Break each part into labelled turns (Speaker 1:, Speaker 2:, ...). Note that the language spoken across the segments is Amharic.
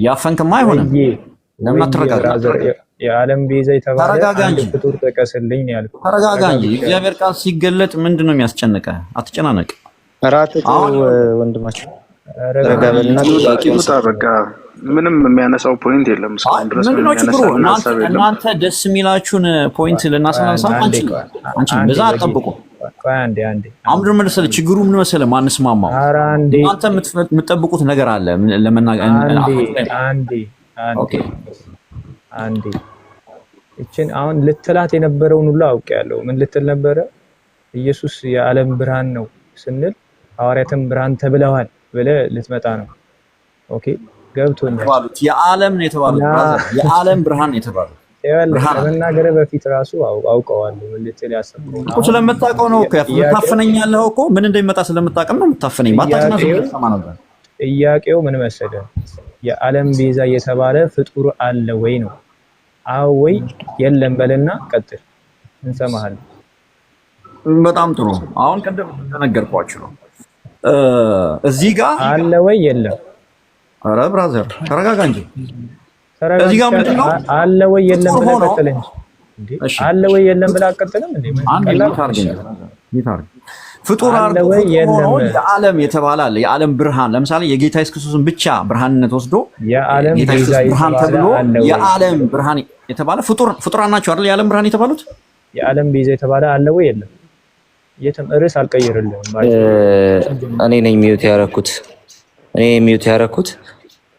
Speaker 1: ያፈንክማ አይሆንም። ለምን አትረጋጋ?
Speaker 2: የዓለም ቤዛ የተባለ አንድ ፍጡር ጥቀስልኝ ነው ያልኩት።
Speaker 1: ተረጋጋ እንጂ እግዚአብሔር ቃል ሲገለጥ ምንድነው የሚያስጨንቀህ? አትጨናነቅ።
Speaker 3: ወንድማችን ተረጋጋልና
Speaker 4: በቃ ምንም የሚያነሳው ፖይንት የለም እስካሁን ድረስ።
Speaker 1: ምንድነው ችግሩ? እናንተ ደስ የሚላችሁን ፖይንት ልናሰናሳ አንቺ በዛ አጠብቁ። አሁን ምን መሰለህ ችግሩ? ምን መሰለህ ማንስማማው እናንተ የምትጠብቁት ነገር አለ ለመናገር
Speaker 2: አንዴ እቺን አሁን ልትላት የነበረውን ሁሉ አውቄያለሁ። ምን ልትል ነበረ? ኢየሱስ የዓለም ብርሃን ነው ስንል ሐዋርያትም ብርሃን ተብለዋል ብለህ ልትመጣ ነው። ኦኬ ገብቶኛል።
Speaker 1: የዓለም ነው የተባሉት የዓለም ብርሃን ነው የተባሉት።
Speaker 2: ከመናገር በፊት ራሱ አውቀዋለሁ። ምን ልትል ያሰብከው
Speaker 1: እኮ ስለምታውቀው ነው እኮ ታፈነኛለህ እኮ ምን እንደሚመጣ ስለምታውቅ ነው የምታፈነኝ። ባታውቅና ስለምትሰማ ነበር።
Speaker 2: ጥያቄው ምን መሰለህ? የዓለም ቤዛ የተባለ ፍጡር አለ ወይ ነው? አዎ ወይ የለም በልና ቀጥል፣ እንሰማሃለን።
Speaker 1: በጣም ጥሩ። አሁን ቀደም ተነገርኳችሁ ነው እዚህ ጋር
Speaker 2: አለ ወይ የለም?
Speaker 1: አረ ብራዘር ተረጋጋ እንጂ እዚህ ጋር ምንድነው
Speaker 2: አለ ወይ የለም ብለህ ቀጥል እንጂ አለ ወይ የለም ብለህ አትቀጥልም እንዴ?
Speaker 1: ፍጡር አለ ወይ የለም? የዓለም የተባለ አለ። የዓለም ብርሃን ለምሳሌ የጌታ ኢየሱስ ክርስቶስን ብቻ ብርሃንነት ወስዶ
Speaker 2: የዓለም
Speaker 1: ብርሃን ተብሎ የዓለም ብርሃን የተባለ ፍጡራን ናቸው አይደል? የዓለም ብርሃን የተባሉት
Speaker 2: የዓለም ቤዛ የተባለ አለ ወይ የለም? የትም ርዕስ አልቀይርልህም።
Speaker 3: እኔ ነኝ ሚውት ያደረኩት።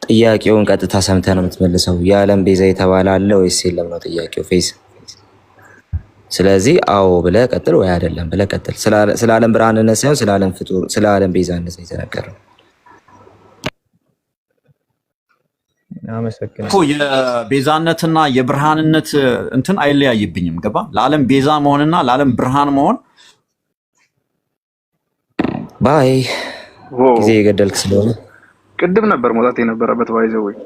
Speaker 3: ጥያቄውን ቀጥታ ሰምተህ ነው የምትመልሰው። የዓለም ቤዛ የተባለ አለ ወይስ የለም ነው ጥያቄው ፌስ። ስለዚህ ብለህ ቀጥል ወይ አይደለም ብለህ ቀጥል። ስለ ዓለም ብርሃንነት ሳይሆን ስለ ዓለም ፍጡር ስለ ዓለም ቤዛነት ነው የተነገረው።
Speaker 2: አመሰግናለሁ።
Speaker 1: የቤዛነትና የብርሃንነት እንትን አይለያይብኝም። ገባ? ለዓለም ቤዛ መሆንና ለዓለም ብርሃን መሆን
Speaker 3: ባይ ጊዜ የገደልክ ስለሆነ
Speaker 4: ቅድም ነበር መውጣት የነበረበት ባይዘው ወይ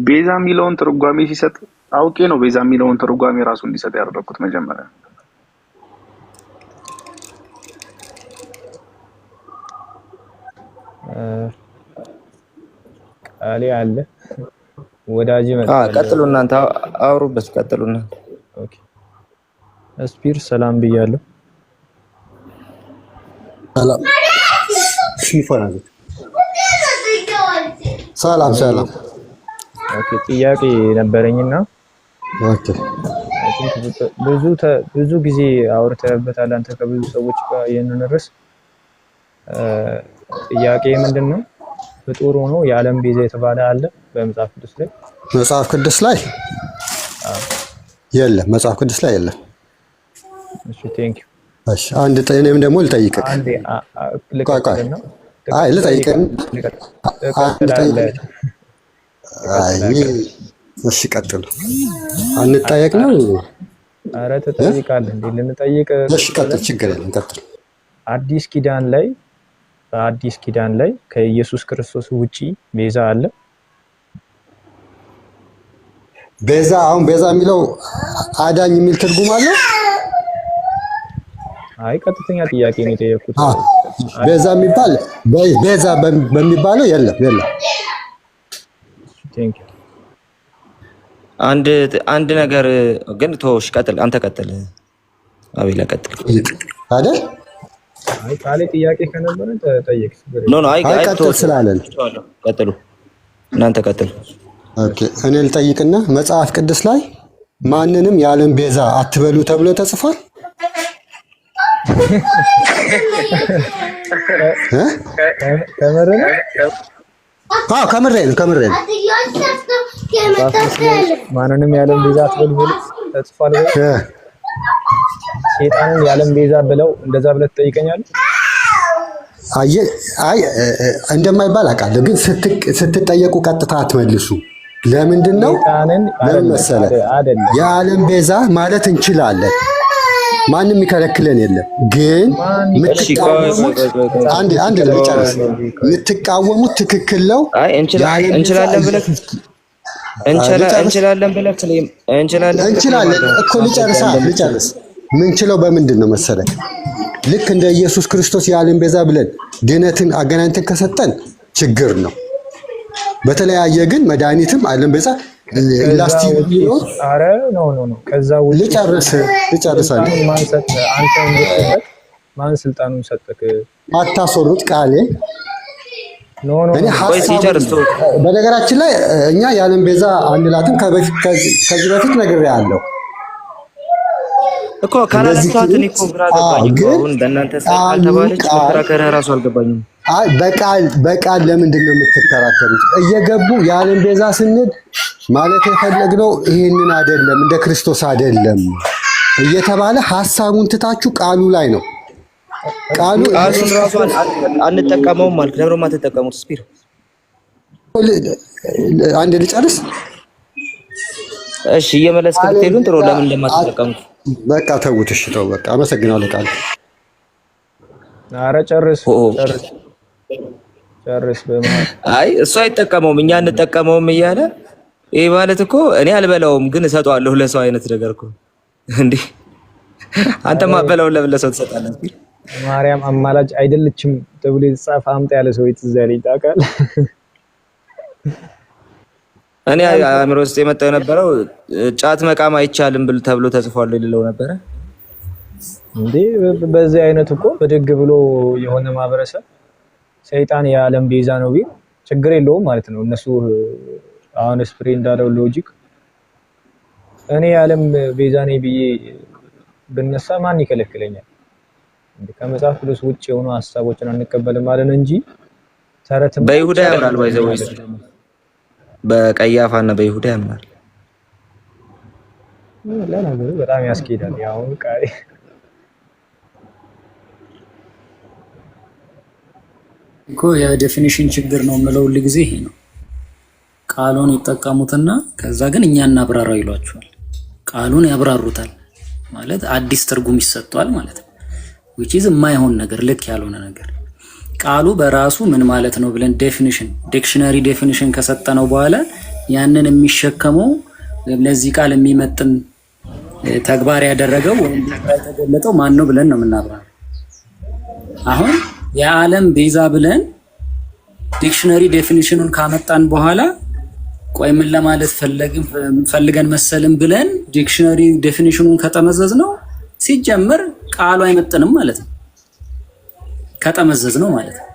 Speaker 4: ቤዛ የሚለውን ትርጓሜ ሲሰጥ አውቄ ነው ቤዛ የሚለውን ትርጓሜ ራሱ እንዲሰጥ ያደረኩት መጀመሪያ።
Speaker 2: ቃሌ አለ ወዳጅ መጣ።
Speaker 3: ቀጥሉ እናንተ አውሩበት። ቀጥሉና
Speaker 2: ኦኬ ስፒር ሰላም ብያለሁ።
Speaker 5: ሰላም ሰላም።
Speaker 2: ኦኬ ጥያቄ ነበረኝና ብዙ ጊዜ አውርተህበታል አንተ ከብዙ ሰዎች ጋር ይሄንን ርዕስ። ጥያቄ ምንድነው? ፍጡር ሆኖ የዓለም ቤዛ የተባለ አለ በመጽሐፍ ቅዱስ ላይ?
Speaker 5: መጽሐፍ ቅዱስ ላይ የለም። መጽሐፍ ቅዱስ ላይ የለም።
Speaker 2: እሺ ቴንክ ዩ።
Speaker 5: እሺ አንድ እኔም ደግሞ ልጠይቅህ። ልጠይቅህ። እሺ ቀጥሉ። አንጠየቅ ነው?
Speaker 2: ኧረ ትጠይቃለህ እንዴ? ልንጠይቅ።
Speaker 5: እሺ ቀጥል፣ ችግር የለም ቀጥል።
Speaker 2: በአዲስ ኪዳን ላይ ከኢየሱስ ክርስቶስ ውጪ ቤዛ አለ?
Speaker 5: ቤዛ አሁን ቤዛ የሚለው አዳኝ የሚል ትርጉም አለው?
Speaker 2: አይ ቀጥተኛ ጥያቄ ነው የጠየኩት።
Speaker 5: ቤዛ የሚባል ቤዛ በሚባለው የለም።
Speaker 2: ቴንክ ዩ።
Speaker 3: አንድ ነገር ግን ተወሽ፣ ቀጥል። አንተ ቀጥል፣ አቤላ ቀጥል
Speaker 5: አይደል?
Speaker 2: አይ ካለ ጥያቄ ከነበረ ተጠየቅ።
Speaker 3: አይ
Speaker 5: ቀጥል ስላለን
Speaker 3: ቀጥሉ፣ እናንተ ቀጥል።
Speaker 5: ኦኬ እኔ ልጠይቅና መጽሐፍ ቅዱስ ላይ ማንንም የዓለም ቤዛ አትበሉ ተብሎ ተጽፏል? ከምሬ ነው።
Speaker 2: ማንንም የዓለም ቤዛ አትበሉ ተጽፏል ወይ? ሴጣንን የዓለም ቤዛ ብለው እንደዛ ብለህ ትጠይቀኛለህ?
Speaker 5: አይ እንደማይባል አውቃለሁ፣ ግን ስትጠየቁ ቀጥታ አትመልሱ። ለምንድን ነው? ለምን መሰለህ? የዓለም ቤዛ ማለት እንችላለን፣ ማንም ይከለክለን የለም። ግን የምትቃወሙት ትክክል ነው።
Speaker 3: እንችላለን ብለህ
Speaker 5: እኮ ልጨርስ። ምንችለው በምንድን ነው መሰለህ? ልክ እንደ ኢየሱስ ክርስቶስ የዓለም ቤዛ ብለን ድነትን አገናኝተን ከሰጠን ችግር ነው። በተለያየ ግን መድኃኒትም ዓለም ቤዛ ላስቲክ ቢኖር
Speaker 2: አረ ኖ ከዛ ውጪ ልጨርሳለሁ። አንተ እንድትበት ማን ስልጣኑን ሰጠክ?
Speaker 5: አታስወሩት ቃሌ
Speaker 2: ኖ
Speaker 5: እኔ በነገራችን ላይ እኛ የዓለም ቤዛ አንላትም። ከዚህ በፊት ነግሬሃለሁ
Speaker 3: እኮ ካላላችኋትን እኮ ግራ ገባኝ እኮ አሁን በእናንተ ሰዓት ተባለች መከራከር ራሱ አልገባኝም።
Speaker 5: አይ በቃል ለምንድን ነው የምትከራከሩት? እየገቡ የዓለም ቤዛ ስንል ማለት የፈለግነው ይሄንን አይደለም፣ እንደ ክርስቶስ አይደለም እየተባለ ሐሳቡን ትታችሁ ቃሉ ላይ ነው። ቃሉን
Speaker 3: ራሱ አንጠቀመውም ማለት ለምን ማትጠቀሙት? ስፒር
Speaker 5: አንድ ልጨርስ።
Speaker 3: እሺ እየመለስክ ብትሄዱን ጥሩ። ለምን እንደማትጠቀሙት
Speaker 5: በቃ ተውት። እሺ ተው በቃ አመሰግናለሁ። ቃል
Speaker 2: ኧረ ጨርስ።
Speaker 3: አይ እሱ አይጠቀመውም እኛ እንጠቀመውም እያለ ይሄ ማለት እኮ እኔ አልበላውም ግን እሰጠዋለሁ ለሰው አይነት ነገር እኮ እንዴ። አንተ ማበላው ለምን ለሰው ትሰጣለህ?
Speaker 2: ማርያም አማላጅ አይደለችም ተብሎ የተጻፈ አምጣ ያለ ሰው ይትዛል ይጣቃል።
Speaker 3: እኔ አእምሮ ውስጥ የመጣው የነበረው ጫት መቃም አይቻልም ተብሎ ተጽፏል ይልለው ነበረ
Speaker 2: እንዴ። በዚህ አይነት እኮ በደግ ብሎ የሆነ ማህበረሰብ ሰይጣን የዓለም ቤዛ ነው ቢል ችግር የለውም ማለት ነው። እነሱ አሁን ስፕሪ እንዳለው ሎጂክ እኔ የዓለም ቤዛ ነኝ ብዬ ብነሳ ማን ይከለክለኛል? ከመጽሐፍ ቅዱስ ውጭ የሆኑ ሐሳቦችን አንቀበልም ማለት ነው እንጂ ተረትም
Speaker 3: በይሁዳ ያምራል ባይዘው በቀያፋና በይሁዳ ያምራል።
Speaker 2: ለነገሩ በጣም ያስኬዳል። ያው ቃይ
Speaker 6: እኮ የዴፊኒሽን ችግር ነው የምለው ሁሉ ጊዜ ይሄ ነው። ቃሉን ይጠቀሙትና ከዛ ግን እኛ እናብራራው ይሏቸዋል። ቃሉን ያብራሩታል ማለት አዲስ ትርጉም ይሰጣል ማለት ነው። which is የማይሆን ነገር ልክ ያልሆነ ነገር። ቃሉ በራሱ ምን ማለት ነው ብለን ዲክሽነሪ ዴፊኒሽን ከሰጠነው በኋላ ያንን የሚሸከመው ለዚህ ቃል የሚመጥን ተግባር ያደረገው ወይም የተገለጠው ማን ነው ብለን ነው የምናብራራው። አሁን የዓለም ቤዛ ብለን ዲክሽነሪ ዴፊኒሽኑን ካመጣን በኋላ ቆይ ምን ለማለት ፈልገን መሰልን ብለን ዲክሽነሪ ዴፊኒሽኑን ከተመዘዝ ነው ሲጀመር ቃሉ አይመጥንም ማለት ነው። ከተመዘዝ ነው ማለት ነው።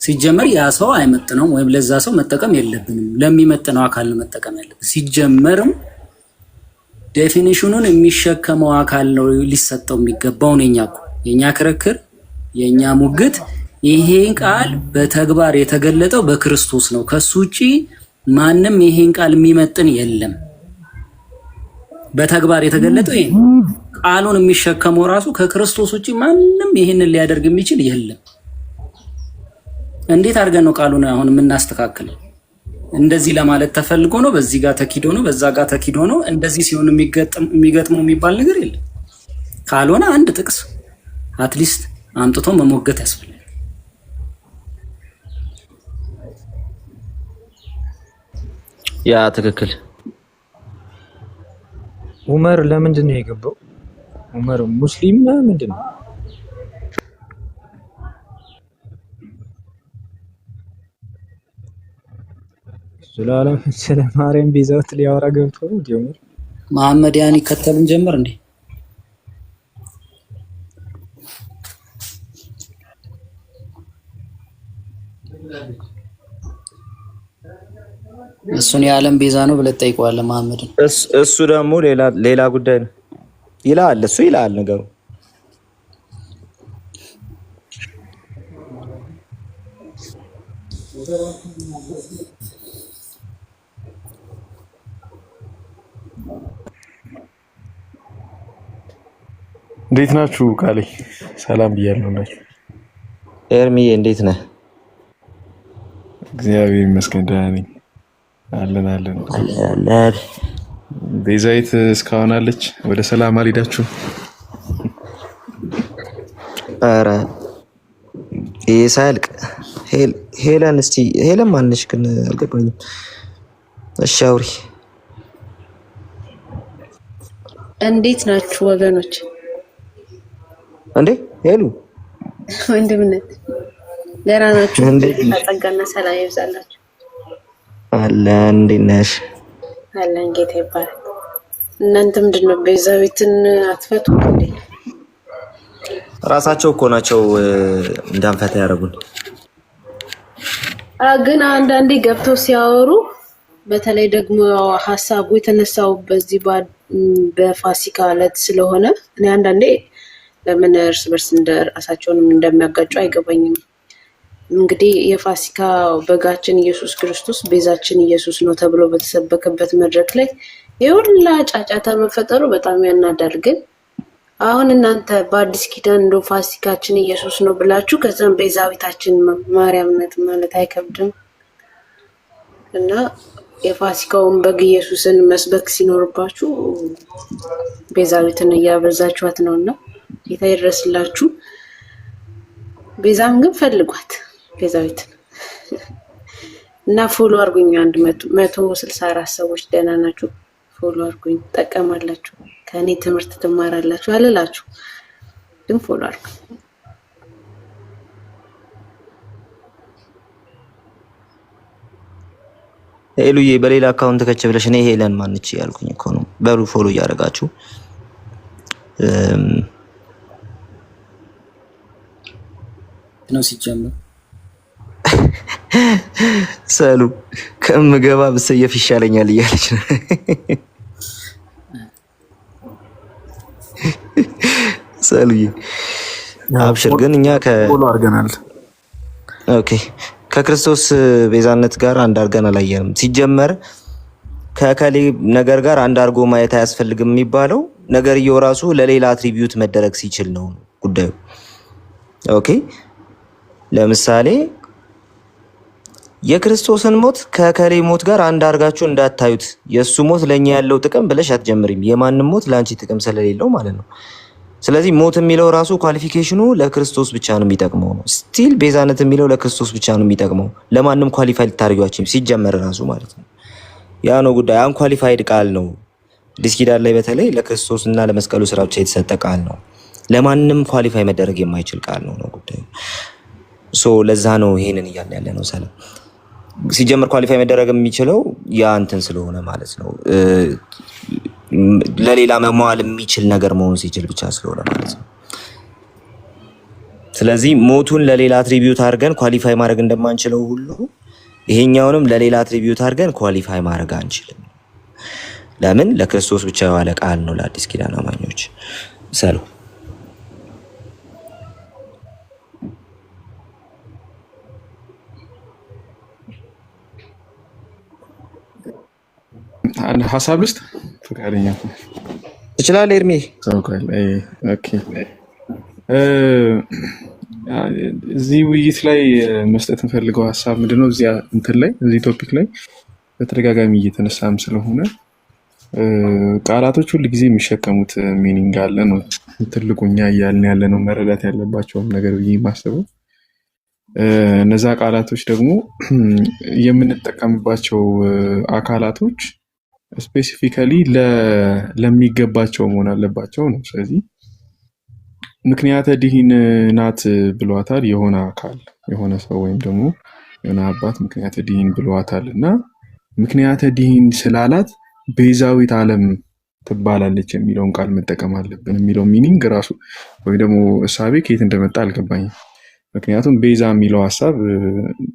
Speaker 6: ሲጀመር ያ ሰው አይመጥነው ወይም ለዛ ሰው መጠቀም የለብንም። ለሚመጥነው አካል ነው መጠቀም ያለብን። ሲጀመርም ዴፊኒሽኑን የሚሸከመው አካል ነው ሊሰጠው የሚገባው ነው። የኛ ክርክር የኛ ሙግት ይሄን ቃል በተግባር የተገለጠው በክርስቶስ ነው። ከሱ ውጪ ማንም ይሄን ቃል የሚመጥን የለም። በተግባር የተገለጠው ይሄ ቃሉን የሚሸከመው ራሱ ከክርስቶስ ውጪ ማንም ይሄንን ሊያደርግ የሚችል የለም። እንዴት አድርገን ነው ቃሉን አሁን የምናስተካክለው? እንደዚህ ለማለት ተፈልጎ ነው፣ በዚህ ጋር ተኪዶ ነው፣ በዛ ጋር ተኪዶ ነው። እንደዚህ ሲሆን የሚገጥመው የሚባል ነገር የለም። ካልሆነ አንድ ጥቅስ አትሊስት አምጥቶ መሞገት ያስፈልጋል።
Speaker 3: ያ ትክክል።
Speaker 2: ዑመር ለምንድን ነው የገባው? ዑመር ሙስሊም ነው ምንድን ነው? ስለ ማርያም ቤዛውት ሊያወራ ገብቶ ነው ጀመር።
Speaker 6: መሐመድ ያን ይከተልን ጀመር እንዴ? እሱን የዓለም ቤዛ ነው ብለህ ጠይቀዋለህ መሐመድን።
Speaker 3: እሱ ደግሞ ሌላ ጉዳይ ነው ይላል። እሱ ይላል ነገሩ
Speaker 7: እንዴት ናችሁ? ቃሌ ሰላም ብያለሁ። ናችሁ
Speaker 3: ኤርሚዬ እንዴት ነህ?
Speaker 7: እግዚአብሔር ይመስገን ደህና ነኝ። አለን ቤዛዊት እስካሁን አለች። ወደ ሰላም አልሄዳችሁ?
Speaker 3: ኧረ ይሄ ሳያልቅ ሄለን እስቲ ሄለን ማነሽ ግን አልገባኝም። እሺ አውሪ።
Speaker 8: እንዴት ናችሁ ወገኖች?
Speaker 3: እንዴ ሄሉ
Speaker 8: ወንድምነት ደህና ናችሁ? ጸጋና ሰላም ይብዛላችሁ።
Speaker 3: አለን። እንዴት ነሽ?
Speaker 8: አለን። ጌታ ይባረክ። እናንተ ምንድነው ቤዛዊትን አትፈቱም እንዴ?
Speaker 3: ራሳቸው እኮ ናቸው እንዳንፈታ ያደረጉን።
Speaker 8: ግን አንዳንዴ ገብተው ሲያወሩ በተለይ ደግሞ ሀሳቡ የተነሳው በዚህ በፋሲካ ዕለት ስለሆነ እኔ አንዳንዴ ለምን እርስ በርስ ራሳቸውንም እንደሚያጋጩ አይገባኝም። እንግዲህ የፋሲካ በጋችን ኢየሱስ ክርስቶስ ቤዛችን ኢየሱስ ነው ተብሎ በተሰበከበት መድረክ ላይ የሁላ ጫጫታ መፈጠሩ በጣም ያናዳል። ግን አሁን እናንተ በአዲስ ኪዳን እንደው ፋሲካችን ኢየሱስ ነው ብላችሁ ከዛም ቤዛዊታችን ማርያም ናት ማለት አይከብድም? እና የፋሲካውን በግ ኢየሱስን መስበክ ሲኖርባችሁ ቤዛዊትን እያበዛችኋት ነውና ጌታ ይድረስላችሁ። ቤዛም ግን ፈልጓት ቤዛዊትን እና ፎሎ አድርጉኝ። 164 ሰዎች ደህና ናችሁ? ፎሎ አድርጉኝ። ጠቀማላችሁ፣ ከኔ ትምህርት ትማራላችሁ አልላችሁ፣ ግን ፎሎ አድርጉኝ።
Speaker 3: ሄሉዬ በሌላ አካውንት ከች ብለሽ እኔ ሄለን ማንቺ ያልኩኝ እኮ ነው። በሉ ፎሎ እያደረጋችሁ
Speaker 6: ነው ሲጀምር
Speaker 3: ሰሉ ከምገባ ብሰየፍ ይሻለኛል እያለች ነው። ሰሉዬ አብሽር። ግን እኛ
Speaker 1: ፎሎ አድርገናል።
Speaker 3: ኦኬ ከክርስቶስ ቤዛነት ጋር አንድ አድርገን አላየንም። ሲጀመር ከከሌ ነገር ጋር አንድ አድርጎ ማየት አያስፈልግም የሚባለው ነገርየው ራሱ ለሌላ አትሪቢዩት መደረግ ሲችል ነው ጉዳዩ። ኦኬ ለምሳሌ የክርስቶስን ሞት ከከሌ ሞት ጋር አንድ አድርጋችሁ እንዳታዩት። የሱ ሞት ለኛ ያለው ጥቅም ብለሽ አትጀምሪም። የማንም ሞት ለአንቺ ጥቅም ስለሌለው ማለት ነው። ስለዚህ ሞት የሚለው ራሱ ኳሊፊኬሽኑ ለክርስቶስ ብቻ ነው የሚጠቅመው ነው። ስቲል ቤዛነት የሚለው ለክርስቶስ ብቻ ነው የሚጠቅመው። ለማንም ኳሊፋይ ልታደርጓችሁም ሲጀመር ራሱ ማለት ነው። ያ ነው ጉዳይ። አንኳሊፋይድ ቃል ነው። አዲስ ኪዳን ላይ በተለይ ለክርስቶስ እና ለመስቀሉ ስራ ብቻ የተሰጠ ቃል ነው። ለማንም ኳሊፋይ መደረግ የማይችል ቃል ነው ጉዳዩ። ሶ ለዛ ነው ይሄንን እያልን ያለ ነው። ሰላም ሲጀመር ኳሊፋይ መደረግ የሚችለው ያ እንትን ስለሆነ ማለት ነው። ለሌላ መሟል የሚችል ነገር መሆን ሲችል ብቻ ስለሆነ ማለት ነው። ስለዚህ ሞቱን ለሌላ አትሪቢዩት አድርገን ኳሊፋይ ማድረግ እንደማንችለው ሁሉ ይሄኛውንም ለሌላ አትሪቢዩት አድርገን ኳሊፋይ ማድረግ አንችልም። ለምን? ለክርስቶስ ብቻ የዋለ ቃል ነው ለአዲስ ኪዳን አማኞች። ሰሉ
Speaker 7: ሀሳብ ልስጥ ፈቃደኛ
Speaker 3: ትችላለህ ኤርሚ?
Speaker 7: ኦኬ እዚህ ውይይት ላይ መስጠት እንፈልገው ሀሳብ ምንድነው? እዚያ እንትን ላይ እዚህ ቶፒክ ላይ በተደጋጋሚ እየተነሳም ስለሆነ ቃላቶች ሁሉ ጊዜ የሚሸከሙት ሚኒንግ አለ ነው ትልቁኛ እያልን ያለ ነው መረዳት ያለባቸውም ነገር ብዬ የማስበው እነዛ ቃላቶች ደግሞ የምንጠቀምባቸው አካላቶች ስፔሲፊካሊ ለሚገባቸው መሆን አለባቸው ነው። ስለዚህ ምክንያተ ድኂን ናት ብሏታል የሆነ አካል የሆነ ሰው ወይም ደግሞ የሆነ አባት ምክንያተ ድኂን ብሏታል እና ምክንያተ ድኂን ስላላት ቤዛዊት ዓለም ትባላለች የሚለውን ቃል መጠቀም አለብን የሚለው ሚኒንግ ራሱ ወይ ደግሞ እሳቤ ከየት እንደመጣ አልገባኝም። ምክንያቱም ቤዛ የሚለው ሀሳብ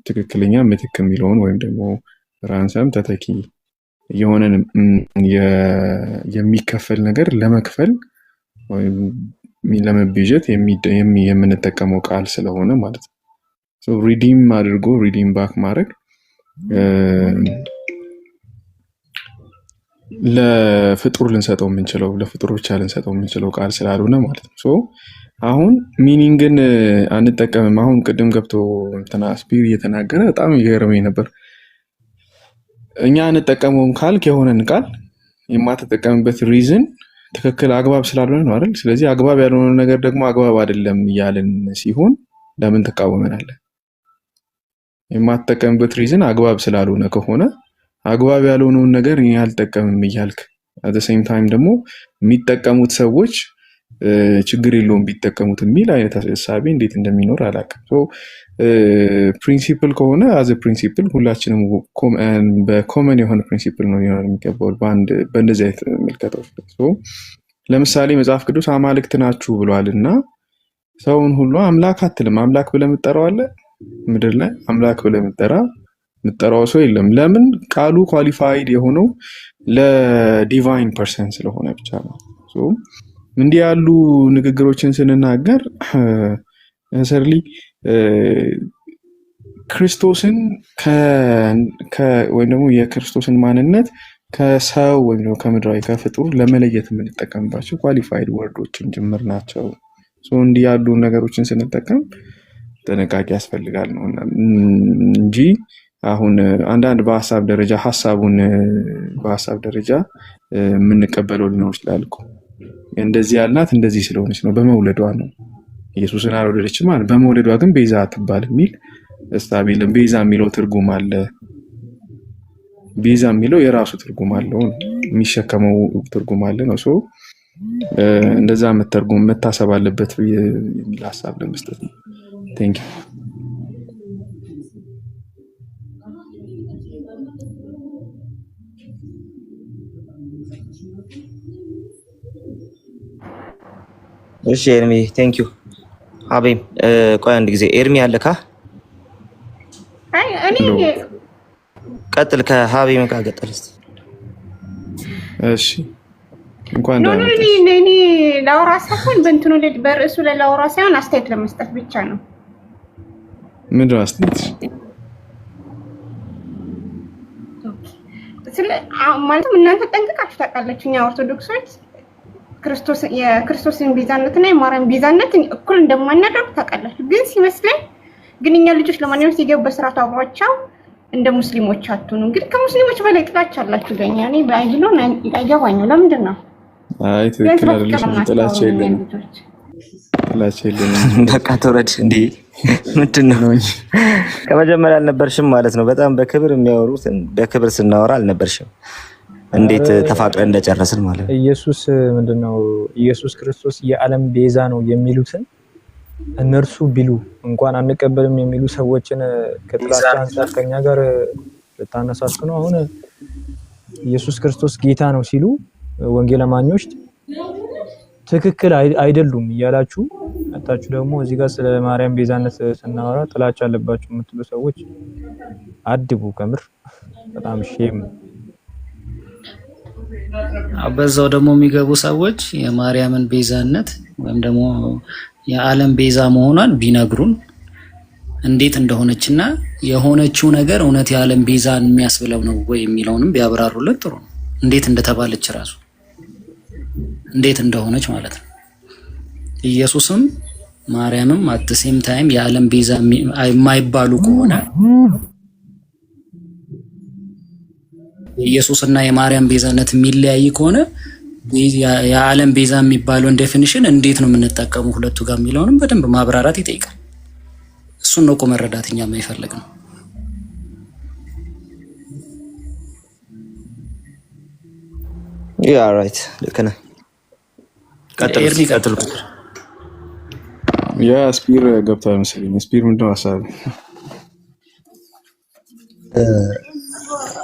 Speaker 7: ትክክለኛ ምትክ የሚለውን ወይም ደግሞ ራንሰም ተተኪ የሆነን የሚከፈል ነገር ለመክፈል ወይም ለመቤዠት የምንጠቀመው ቃል ስለሆነ ማለት ነው። ሪዲም አድርጎ ሪዲም ባክ ማድረግ ለፍጡር ልንሰጠው የምንችለው ለፍጡር ብቻ ልንሰጠው የምንችለው ቃል ስላልሆነ ማለት ነው። አሁን ሚኒንግን አንጠቀምም። አሁን ቅድም ገብቶ እንትና ስፒር እየተናገረ በጣም ይገርመኝ ነበር። እኛ አንጠቀመውም ካልክ የሆነን ቃል የማትጠቀምበት ሪዝን ትክክል አግባብ ስላልሆነ ነው አይደል? ስለዚህ አግባብ ያልሆነ ነገር ደግሞ አግባብ አይደለም እያልን ሲሆን ለምን ትቃወመናለህ? የማትጠቀምበት ሪዝን አግባብ ስላልሆነ ከሆነ አግባብ ያልሆነውን ነገር እኔ አልጠቀምም እያልክ አት ዘ ሴም ታይም ደግሞ የሚጠቀሙት ሰዎች ችግር የለውም ቢጠቀሙት የሚል አይነት ሀሳቤ እንዴት እንደሚኖር አላውቅም። ፕሪንሲፕል ከሆነ አዘ ፕሪንሲፕል ሁላችንም በኮመን የሆነ ፕሪንሲፕል ነው ሊኖር የሚገባው በእንደዚህ አይነት ምልከታዎች። ለምሳሌ መጽሐፍ ቅዱስ አማልክት ናችሁ ብሏል እና ሰውን ሁሉ አምላክ አትልም። አምላክ ብለህ የምትጠራው አለ ምድር ላይ? አምላክ ብለህ የምትጠራው ሰው የለም። ለምን? ቃሉ ኳሊፋይድ የሆነው ለዲቫይን ፐርሰን ስለሆነ ብቻ ነው። እንዲህ ያሉ ንግግሮችን ስንናገር ሰርሊ ክርስቶስን ወይም ደግሞ የክርስቶስን ማንነት ከሰው ወይም ደግሞ ከምድራዊ ከፍጡር ለመለየት የምንጠቀምባቸው ኳሊፋይድ ወርዶችም ጭምር ናቸው። እንዲህ ያሉ ነገሮችን ስንጠቀም ጥንቃቄ ያስፈልጋል ነው እንጂ አሁን አንዳንድ በሀሳብ ደረጃ ሀሳቡን በሀሳብ ደረጃ የምንቀበለው ሊኖር ይችላል እኮ እንደዚህ ያልናት እንደዚህ ስለሆነች ነው በመውለዷ ነው ኢየሱስን አልወለደችም ማለት በመውለዷ ግን ቤዛ አትባል የሚል እሳቤ የለም። ቤዛ የሚለው ትርጉም አለ። ቤዛ የሚለው የራሱ ትርጉም አለው፣ የሚሸከመው ትርጉም አለ ነው። እንደዛ መተርጉም መታሰብ አለበት የሚል ሀሳብ ለመስጠት ነው። ቴንክ ዩ።
Speaker 3: እሺ ኤርሚ ቴንክ ዩ። አቤም ቆይ አንድ ጊዜ ኤርሚ አለካ?
Speaker 9: አይ እኔ
Speaker 3: ቀጥል፣ ከሀቤም ጋር ቀጥል እስቲ።
Speaker 7: እሺ እንኳን
Speaker 9: ነው እኔ ላውራ ሳይሆን በእንትኑ በርዕሱ ላይ ላውራ ሳይሆን አስተያየት ለመስጠት ብቻ ነው።
Speaker 7: ምንድን ነው አስተያየት?
Speaker 9: ማለትም እናንተ ጠንቅቃችሁ ታውቃላችሁ እኛ ኦርቶዶክሶች የክርስቶስን ቤዛነትና የማርያም ቤዛነትን እኩል እንደማናደርግ ታውቃላችሁ። ግን ሲመስለኝ ግን እኛ ልጆች ለማንኛውም ሲገቡ በስርዓት አብሯቸው እንደ ሙስሊሞች አትሆኑ። ግን ከሙስሊሞች በላይ ጥላቻ አላችሁ ለኛ። እኔ ባይብሎ አይገባኝም። ለምንድን ነው?
Speaker 7: አይ ትክክል አይደለም። ጥላቻ የለንም።
Speaker 3: በቃ ተወረድ እንዴ! ምንድን ነው? ከመጀመሪያ አልነበርሽም ማለት ነው። በጣም በክብር የሚያወሩት በክብር ስናወራ አልነበርሽም። እንዴት ተፋቅረን እንደጨረስን ማለት ነው።
Speaker 2: ኢየሱስ ምንድነው? ኢየሱስ ክርስቶስ የዓለም ቤዛ ነው የሚሉትን እነርሱ ቢሉ እንኳን አንቀበልም የሚሉ ሰዎችን ከጥላቻ አንፃር ከኛ ጋር ልታነሳስክ ነው። አሁን ኢየሱስ ክርስቶስ ጌታ ነው ሲሉ ወንጌል አማኞች ትክክል አይደሉም እያላችሁ መጣችሁ። ደግሞ እዚህ ጋር ስለ ማርያም ቤዛነት ስናወራ ጥላቻ አለባችሁ የምትሉ ሰዎች አድቡ። ከምር በጣም ሼም።
Speaker 6: በዛው ደግሞ የሚገቡ ሰዎች የማርያምን ቤዛነት ወይም ደግሞ የዓለም ቤዛ መሆኗን ቢነግሩን እንዴት እንደሆነችና የሆነችው ነገር እውነት የዓለም ቤዛን የሚያስብለው ነው ወይ የሚለውንም ቢያብራሩልን ጥሩ ነው። እንዴት እንደተባለች ራሱ እንዴት እንደሆነች ማለት ነው። ኢየሱስም ማርያምም አትሴም ታይም የዓለም ቤዛ የማይባሉ ከሆነ የኢየሱስና የማርያም ቤዛነት የሚለያይ ከሆነ የዓለም ቤዛ የሚባለውን ዴፊኒሽን እንዴት ነው የምንጠቀሙ ሁለቱ ጋር የሚለውንም በደንብ ማብራራት ይጠይቃል። እሱን ነው እኮ መረዳት እኛ የማይፈልግ ነው።
Speaker 3: ያ ራይት ልክ ነህ። ቀጥል።
Speaker 7: ያ ስፒር ገብቷል መሰለኝ። ስፒር ምንድን ነው ሀሳብ?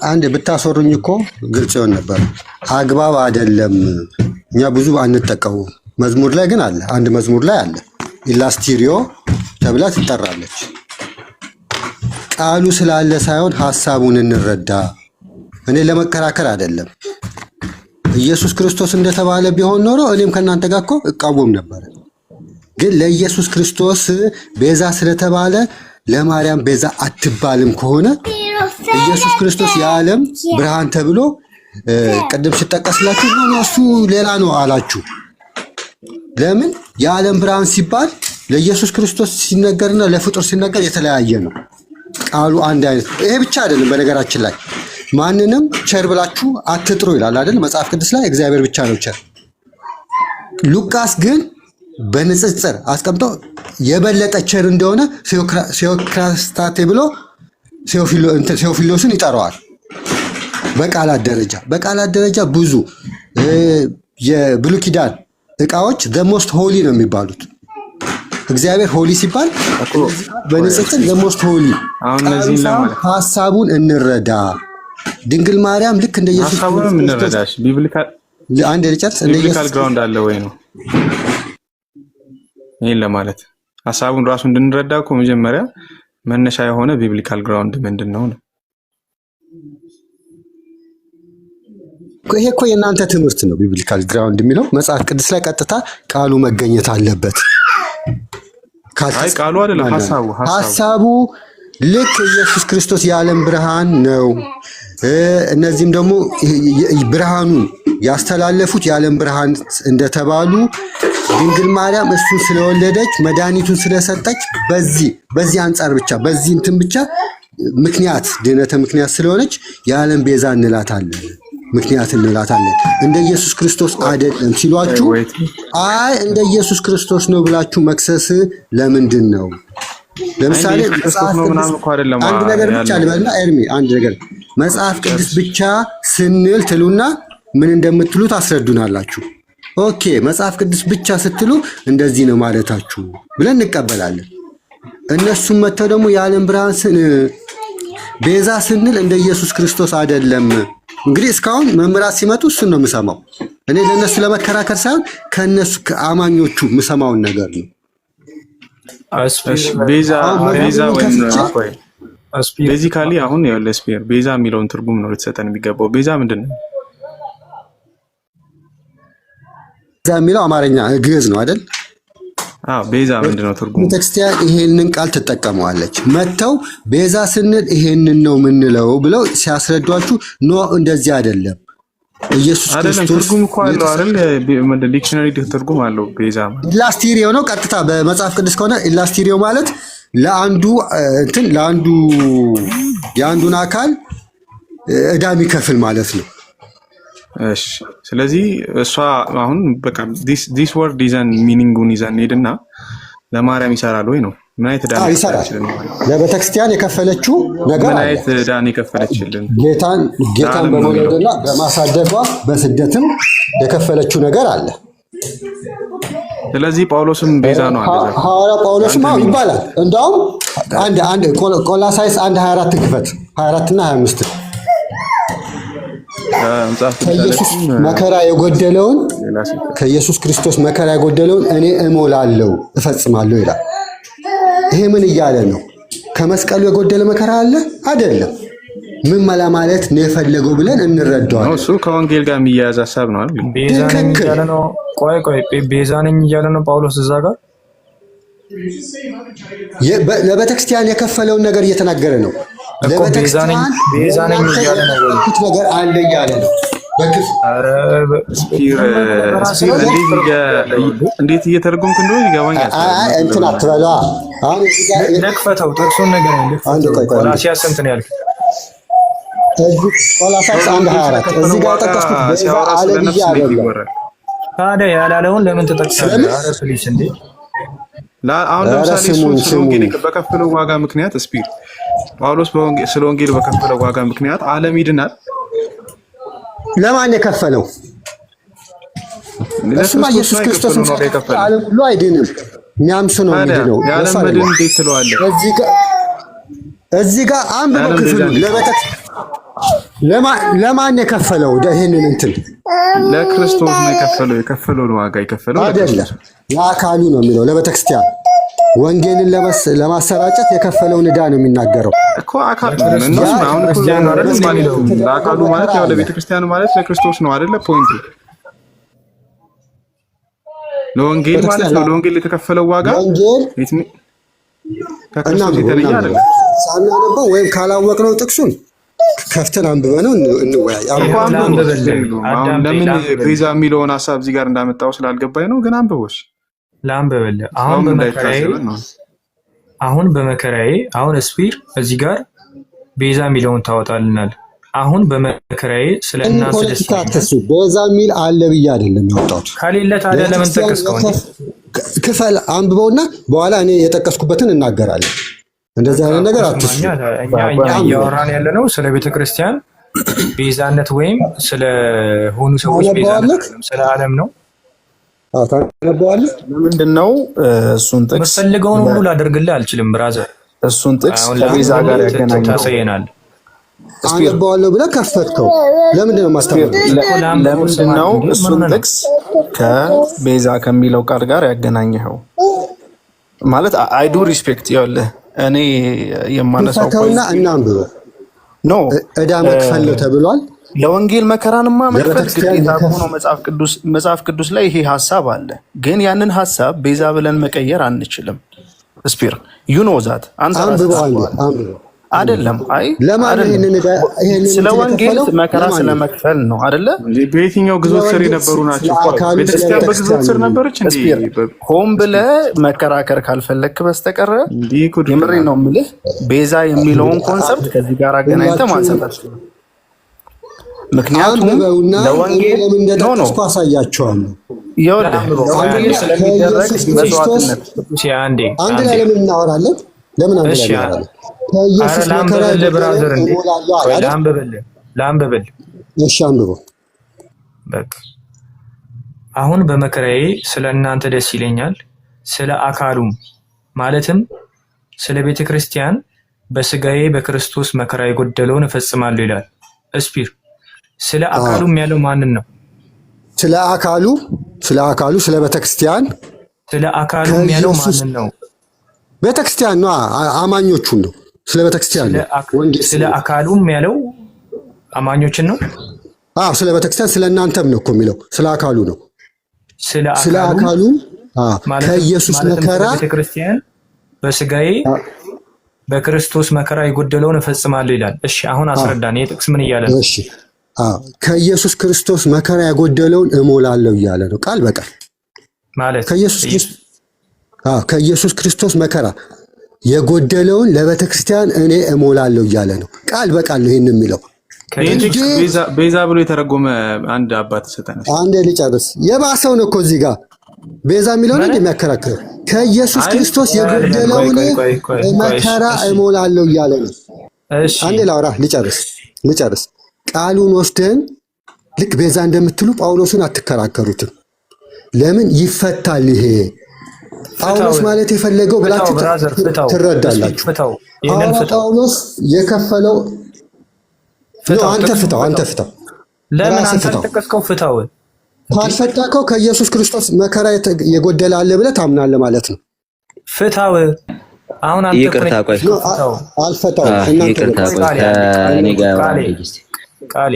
Speaker 5: አንድ ብታስወሩኝ እኮ ግልጽ ይሆን ነበር። አግባብ አይደለም። እኛ ብዙ አንጠቀሙ። መዝሙር ላይ ግን አለ። አንድ መዝሙር ላይ አለ ኢላስቲሪዮ ተብላ ትጠራለች። ቃሉ ስላለ ሳይሆን ሀሳቡን እንረዳ። እኔ ለመከራከር አይደለም። ኢየሱስ ክርስቶስ እንደተባለ ቢሆን ኖሮ እኔም ከእናንተ ጋር እኮ እቃወም ነበር። ግን ለኢየሱስ ክርስቶስ ቤዛ ስለተባለ ለማርያም ቤዛ አትባልም ከሆነ ኢየሱስ ክርስቶስ የዓለም ብርሃን ተብሎ ቅድም ሲጠቀስላችሁ ነው እሱ ሌላ ነው አላችሁ። ለምን? የዓለም ብርሃን ሲባል ለኢየሱስ ክርስቶስ ሲነገርና ለፍጡር ሲነገር የተለያየ ነው። ቃሉ አንድ አይነት። ይሄ ብቻ አይደለም። በነገራችን ላይ ማንንም ቸር ብላችሁ አትጥሩ ይላል አይደል? መጽሐፍ ቅዱስ ላይ እግዚአብሔር ብቻ ነው ቸር። ሉቃስ ግን በንጽጽር አስቀምጦ የበለጠ ቸር እንደሆነ ቴዎክራስታቴ ብሎ ቴዎፊሎስን ይጠራዋል። በቃላት ደረጃ ብዙ የብሉይ ኪዳን እቃዎች the most holy ነው የሚባሉት። እግዚአብሔር ሆሊ ሲባል በንጽጽር the most holy።
Speaker 7: አሁን እነዚህ ለማለት
Speaker 5: ሐሳቡን እንረዳ። ድንግል ማርያም ልክ እንደ ኢየሱስ
Speaker 7: ሐሳቡን እንረዳሽ ቢብሊካል
Speaker 5: አንድ ልጨርስ
Speaker 7: ቢብሊካል ግራውንድ አለ ወይ ነው ይሄን ለማለት ሐሳቡን ራሱ እንድንረዳ እኮ መጀመሪያ መነሻ የሆነ ቢብሊካል ግራውንድ ምንድነው ነው?
Speaker 5: ይሄ እኮ የእናንተ ትምህርት ነው። ቢብሊካል ግራውንድ የሚለው መጽሐፍ ቅዱስ ላይ ቀጥታ ቃሉ መገኘት አለበት።
Speaker 7: አይ ቃሉ አይደለም
Speaker 5: ሐሳቡ ልክ ኢየሱስ ክርስቶስ የዓለም ብርሃን ነው። እነዚህም ደግሞ ብርሃኑን ያስተላለፉት የዓለም ብርሃን እንደተባሉ ድንግል ማርያም እሱን ስለወለደች መድኃኒቱን ስለሰጠች በዚህ አንጻር ብቻ በዚህ እንትን ብቻ ምክንያት ድህነተ ምክንያት ስለሆነች የዓለም ቤዛ እንላታለን፣ ምክንያት እንላታለን። እንደ ኢየሱስ ክርስቶስ አይደለም ሲሏችሁ አይ እንደ ኢየሱስ ክርስቶስ ነው ብላችሁ መክሰስ ለምንድን ነው? ለምሳሌ አንድ ነገር ብቻ ልበልና ኤርሚ አንድ ነገር መጽሐፍ ቅዱስ ብቻ ስንል ትሉና ምን እንደምትሉ ታስረዱናላችሁ። ኦኬ መጽሐፍ ቅዱስ ብቻ ስትሉ እንደዚህ ነው ማለታችሁ ብለን እንቀበላለን። እነሱም መተው ደግሞ የዓለም ብርሃን ቤዛ ስንል እንደ ኢየሱስ ክርስቶስ አይደለም። እንግዲህ እስካሁን መምህራት ሲመጡ እሱን ነው የምሰማው። እኔ ለነሱ ለመከራከር ሳይሆን ከነሱ ከአማኞቹ የምሰማውን ነገር ነው።
Speaker 7: ቤዚካሊ አሁን ያው ለስፒር ቤዛ የሚለውን ትርጉም ነው ልትሰጠን የሚገባው። ቤዛ ምንድነው?
Speaker 5: ቤዛ የሚለው አማርኛ ግዕዝ ነው አይደል?
Speaker 7: አዎ ቤዛ ምንድነው ትርጉሙ?
Speaker 5: ቤተክርስቲያን ይሄንን ቃል ትጠቀመዋለች። መተው ቤዛ ስንል ይሄንን ነው ምንለው ብለው ሲያስረዷችሁ ኖ እንደዚህ አይደለም ኢየሱስ ክርስቶስ
Speaker 7: ትርጉም እኮ አለው አይደል? ዲክሽነሪ ትርጉም አለው ቤዛ ማለት
Speaker 5: ኢላስቲሪዮ ነው። ቀጥታ በመጽሐፍ ቅዱስ ከሆነ ኢላስቲሪዮ ማለት ለአንዱ እንትን ለአንዱ የአንዱን አካል ዕዳ የሚከፍል ማለት ነው።
Speaker 7: እሺ ስለዚህ እሷ አሁን በቃ ዲስ ወርድ ይዘን ሚኒንጉን ይዘን ሄድና ለማርያም ይሰራል ወይ ነው? ምን አይነት ዕዳ
Speaker 5: ይሰራል? ለቤተክርስቲያን የከፈለችው ነገር
Speaker 7: ምን አይነት ዕዳን የከፈለችልን?
Speaker 5: ጌታን በመውለድና በማሳደጓ በስደትም የከፈለችው ነገር አለ።
Speaker 7: ስለዚህ ጳውሎስም ቤዛ ነው አለ።
Speaker 5: ሐዋርያ ጳውሎስም ይባላል። እንደውም አንድ ቆላሳይስ 1:24 ክፈት 24 እና 25 ከኢየሱስ መከራ የጎደለውን ከኢየሱስ ክርስቶስ መከራ የጎደለውን እኔ እሞላለሁ እፈጽማለሁ ይላል። ይሄ ምን እያለ ነው? ከመስቀሉ የጎደለ መከራ አለ አይደለም? ምን ማለት ነው የፈለገው ብለን እንረዳዋለን።
Speaker 7: እሱ ከወንጌል ጋር የሚያያዝ ሐሳብ ነው አይደል?
Speaker 2: ቤዛ ነኝ እያለ ነው። ቆይ ቤዛ ነኝ እያለ ነው ጳውሎስ እዛ ጋር
Speaker 5: ለቤተክርስቲያን የከፈለውን ነገር እየተናገረ ነው።
Speaker 2: ለቤተክርስቲያን ቤዛ ነኝ እያለ ነው
Speaker 5: ነገር አለ እያለ ነው።
Speaker 7: እንዴት እየተረጎምክ እንደሆነ ይገባኛል።
Speaker 5: እንትን አትበላ። አሁን እዚህ ጋር
Speaker 2: ነክፈተው ጥቅሱን ነገር ነው። ቆላሲያስ እንትን ያልክ
Speaker 5: ቆላሲያስ 1:24 እዚህ ጋር ጠቀስኩት። ቤዛ አለ ብዬ አይደለም።
Speaker 2: ታዲያ ያላለውን ለምን ተጠቅሳለህ? አረ ፕሊስ እንዴ!
Speaker 7: አሁን ለምሳሌ ስለ ወንጌል በከፈለው ዋጋ ምክንያት ስፒር ጳውሎስ ስለ ወንጌል በከፈለው ዋጋ ምክንያት ዓለም ይድናል።
Speaker 5: ለማን የከፈለው? እሱማ ኢየሱስ ክርስቶስ ነው የከፈለው። ዓለም ሁሉ አይድንም፣ የሚያምስ ነው የሚድነው።
Speaker 7: የዓለም መድን እንዴት ትለዋለህ?
Speaker 5: እዚህ ጋር አንብበው ክፍሉ ለማን የከፈለው? ይሄንን እንትን
Speaker 7: ለክርስቶስ ነው የከፈለው። የከፈለውን ዋጋ የከፈለው
Speaker 5: አይደለም፣ ለአካሉ ነው የሚለው። ለቤተክርስቲያን ወንጌልን ለማሰራጨት የከፈለውን ዕዳ ነው የሚናገረው
Speaker 7: እኮ። አካሉ ነው አሁን ክርስቲያን ነው አይደል? ለአካሉ ማለት ያው ለቤተክርስቲያን ማለት ለክርስቶስ ነው አይደል? ፖይንቱ ለወንጌል ማለት ነው። ለወንጌል የተከፈለው ዋጋ ከክርስቶስ የተለየ አይደለም።
Speaker 5: ሳናነበው ወይም ካላወቅነው ጥቅሱን ከፍተን አንብበነው እንወያይ።
Speaker 7: አሁን ለምን ቤዛ የሚለውን ሐሳብ እዚህ ጋር እንዳመጣው ስላልገባኝ ነው። ግን አንብቦሽ
Speaker 2: ላንብበልህ። አሁን በመከራዬ አሁን ስፒር እዚህ ጋር ቤዛ የሚለውን ታወጣልናል። አሁን በመከራዬ ስለና
Speaker 5: ስለስታተሱ ቤዛ የሚል አለ ብዬ አይደለም ያወጣሁት።
Speaker 2: ከሌለ ታዲያ ለምን ጠቀስከው?
Speaker 5: ክፈል አንብበውና በኋላ እኔ የጠቀስኩበትን እናገራለን። እንደዚህ አይነት ነገር አትስሩ።
Speaker 2: እኛ እያወራን ያለነው ስለ ቤተክርስቲያን ቤዛነት ወይም ስለ ሆኑ ሰዎች ቤዛነት ስለ ዓለም ነው።
Speaker 5: ታነበዋለህ።
Speaker 10: ለምንድነው እሱን ጥቅስ
Speaker 2: የምፈልገውን ሁሉ ላደርግልህ አልችልም ብራዘር።
Speaker 10: እሱን ጥቅስ ከቤዛ ጋር ያገናኘው
Speaker 2: ታሳየናል።
Speaker 5: አነበዋለሁ ብለህ ከፈትከው። ለምንድን ነው የማታነበው?
Speaker 10: ለምንድነው እሱን ጥቅስ ከቤዛ ከሚለው ቃል ጋር ያገናኘኸው? ማለት አይዱ ሪስፔክት ይኸውልህ እኔ የማነሳው
Speaker 5: ፈተውና እናንብበው።
Speaker 10: ኖ
Speaker 5: ዕዳ መክፈል ነው ተብሏል።
Speaker 10: ለወንጌል መከራንማ መክፈል ግዴታ ሆኖ መጽሐፍ ቅዱስ ላይ ይሄ ሐሳብ አለ። ግን ያንን ሐሳብ ቤዛ ብለን መቀየር አንችልም። ስፒር ዩ ኖ ዛት አንተ አይደለም። አይ ስለ ወንጌል መከራ ስለመክፈል ነው አይደለ?
Speaker 7: በየትኛው ግዞት ስር የነበሩ ናቸው? ቤተክርስቲያን በግዞት ስር ነበረች እንዴ?
Speaker 10: ሆን ብለህ መከራከር ካልፈለክ በስተቀር የምሬን ነው የምልህ። ቤዛ የሚለውን ኮንሰፕት ከዚህ ጋር አገናኝተህ ማንሳት ምክንያቱም ለወንጌል ነው
Speaker 5: አሳያቸዋለሁ።
Speaker 10: ለወንጌል ስለሚደረግ መስዋዕትነት
Speaker 5: አንድ ላይ ለምን እናወራለን? ለምን አንድ ላይ እናወራለን? ከኢየሱስ መከራ
Speaker 2: ብራዘር እንዴ ላንብብል።
Speaker 5: እሺ አንብበው።
Speaker 2: በቃ አሁን በመከራዬ ስለ እናንተ ደስ ይለኛል፣ ስለ አካሉም ማለትም ስለ ቤተ ክርስቲያን በስጋዬ በክርስቶስ መከራ የጎደለውን እፈጽማለሁ ይላል። እስፒር ስለ አካሉም ያለው ማንን ነው?
Speaker 5: ስለ አካሉ ስለ ቤተክርስቲያን
Speaker 2: ስለ አካሉም ያለው ማንን ነው?
Speaker 5: ቤተክርስቲያን ነው፣ አማኞቹን ነው። ስለ ቤተክርስቲያን ነው።
Speaker 2: ስለ አካሉም ያለው አማኞችን ነው።
Speaker 5: ስለ ቤተክርስቲያን ስለ እናንተም ነው እኮ የሚለው። ስለ አካሉ ነው። ስለ አካሉ ከኢየሱስ መከራ
Speaker 2: ቤተክርስቲያን በስጋዬ በክርስቶስ መከራ የጎደለውን እፈጽማለሁ ይላል። እሺ አሁን አስረዳን። ይሄ ጥቅስ ምን እያለ ነው?
Speaker 5: እሺ ከኢየሱስ ክርስቶስ መከራ ያጎደለውን እሞላለሁ እያለ ነው ቃል በቃል
Speaker 2: ማለት
Speaker 5: ከኢየሱስ ክርስቶስ መከራ የጎደለውን ለቤተክርስቲያን እኔ እሞላለሁ እያለ ነው ቃል በቃል ነው ይሄን የሚለው።
Speaker 7: ቤዛ ብሎ የተረጎመ አንድ አባት ሰጠነ።
Speaker 5: አንዴ ልጨርስ። የባሰው ነው እኮ እዚህ ጋር ቤዛ የሚለው ነው የሚያከራክረው። ከኢየሱስ ክርስቶስ የጎደለውን መከራ እሞላለሁ እያለ ነው። አንዴ ላውራ ልጨርስ። ቃሉን ወስደን ልክ ቤዛ እንደምትሉ ጳውሎስን አትከራከሩትም። ለምን ይፈታል ይሄ ጳውሎስ ማለት የፈለገው ብላችሁ ትረዳላችሁ። ጳውሎስ የከፈለው አንተ ፍታው።
Speaker 2: ለምን አንተ ተከስከው ፍታው?
Speaker 5: ካልፈታከው ከኢየሱስ ክርስቶስ መከራ የጎደለ አለ ብለህ ታምናለህ ማለት ነው።
Speaker 2: ፍታው። አሁን አንተ
Speaker 3: ይቅርታ ቆይ
Speaker 5: አልፈታው።
Speaker 3: ይቅርታ ቆይ ከእኔ ጋር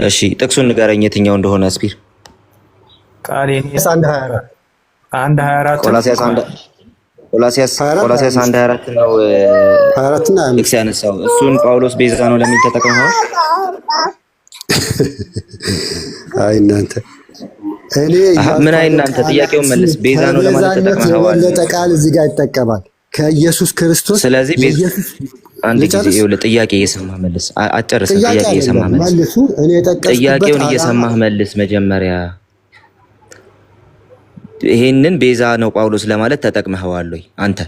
Speaker 3: እሺ ጥቅሱን ንገረኝ የትኛው እንደሆነ ስፒር።
Speaker 2: ቆላስይስ
Speaker 3: 1:24 ነው
Speaker 5: 24 እና
Speaker 3: ጥቅስ ያነሳው። እሱን ጳውሎስ ቤዛ ነው ለምን ተጠቅመው? አይ እናንተ ምን እናንተ ጥያቄውን መልስ። ቤዛ ነው ለማለት ተጠቅመው
Speaker 5: የበለጠ ቃል እዚህ ጋር ይጠቀማል ከኢየሱስ ክርስቶስ።
Speaker 3: ስለዚህ አንድ ጊዜ ይኸውልህ ጥያቄ እየሰማህ መልስ። አጨርስም ጥያቄ እየሰማህ መልስ። ጥያቄውን እየሰማህ መልስ መጀመሪያ። ይሄንን ቤዛ ነው ጳውሎስ ለማለት ተጠቅመኸዋል ወይ አንተ?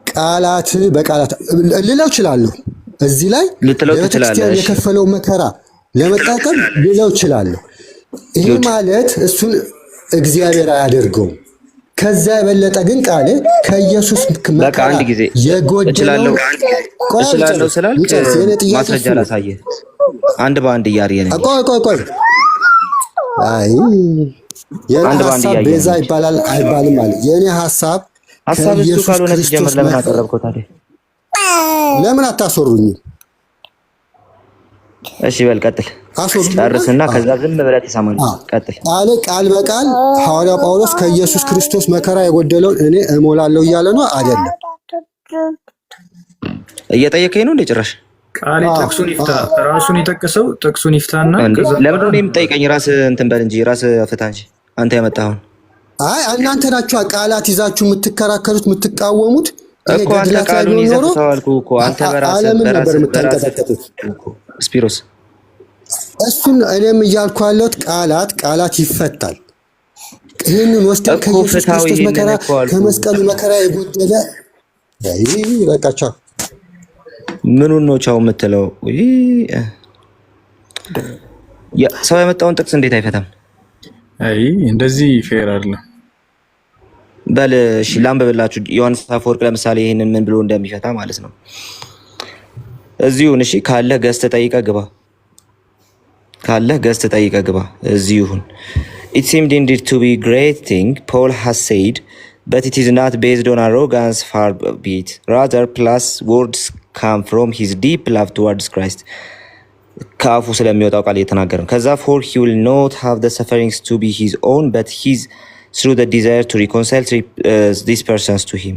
Speaker 5: ቃላት በቃላት ልለው እችላለሁ። እዚህ ላይ ለቤተክርስቲያን የከፈለው መከራ ለመጣቀም ልለው እችላለሁ። ይሄ ማለት እሱን እግዚአብሔር አያደርገውም። ከዛ የበለጠ ግን ቃል ከኢየሱስ
Speaker 3: በቃ አንድ ጊዜ እችላለሁ ስላልክ ማስረጃ ላሳየህ። አንድ በአንድ እያየን ነው።
Speaker 5: ቆይ አይ የኔ ሐሳብ ቤዛ ይባላል አይባልም ማለት የኔ ሐሳብ
Speaker 3: እሱ ካልሆነ ሲጀምር ለምን አቀረብከው ታዲያ?
Speaker 5: ለምን አታስወሩኝ?
Speaker 3: እሺ በል ቀጥል። ጨርስና ከዛ ዝም ብለህ ትሰማኝ። ቀጥል።
Speaker 5: ቃል በቃል ሐዋርያው ጳውሎስ ከኢየሱስ ክርስቶስ መከራ የጎደለውን እኔ እሞላለሁ እያለ ነው አይደለም?
Speaker 3: እየጠየቀኝ ነው እንደ ጭራሽ
Speaker 2: ቃል ጥቅሱን ይፍታ። ራሱን የጠቀሰው ጥቅሱን ይፍታና
Speaker 3: ለምን ነው የምጠይቀኝ? ራስህ እንትን በል እንጂ ራስህ ፍታ እንጂ አንተ ያመጣኸውን።
Speaker 5: አይ እናንተ ናችሁ ቃላት ይዛችሁ የምትከራከሩት የምትቃወሙት
Speaker 3: እኮ አንተ ቃሉን ይዘህ ተዋልኩ እኮ አንተ በራስህ ስፒሮስ።
Speaker 5: እሱን እኔም እያልኩ ያለሁት ቃላት ይፈታል። ይህንን ወስደን ከኢየሱስ ክርስቶስ መከራ ከመስቀሉ መከራ የጎደለ በቃቸው።
Speaker 3: ምኑን ነው ቻው የምትለው? ሰው ያመጣውን ጥቅስ እንዴት አይፈታም?
Speaker 7: አይ እንደዚህ ፌር አይደለም።
Speaker 3: በል እሺ ላንብብላችሁ። ዮሐንስ አፈወርቅ ለምሳሌ ይሄንን ምን ብሎ እንደሚፈታ ማለት ነው። እዚሁን እሺ ካለ ገዝተ ጠይቀ ግባ። እዚሁን It seemed indeed to be a great thing, Paul has said, but it is not based on arrogance, far be it. Rather, plus words come from his deep love towards Christ. ከአፉ ስለሚወጣው ቃል እየተናገረ ነው። ከዛ for he will not have the sufferings to be his own, but his through the desire to reconcile these persons to him.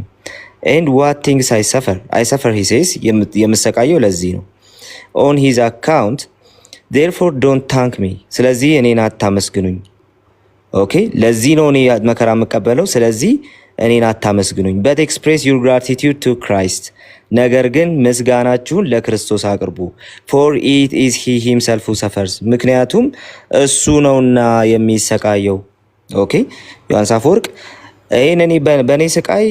Speaker 3: And what things I suffer, he says, የምሰቃየው ለዚህ ነው። On his account, therefore don't thank me. ስለዚህ እኔን አታመስግኑኝ። ኦኬ ለዚህ ነው እኔ መከራ የምቀበለው፣ ስለዚህ እኔን አታመስግኑኝ። but express your gratitude to Christ. ነገር ግን ምስጋናችሁን ለክርስቶስ አቅርቡ። for it is he himself who suffers. ምክንያቱም እሱ ነውና የሚሰቃየው። ኦኬ ዮሐንስ አፈወርቅ ይሄን እኔ በኔ ስቃይ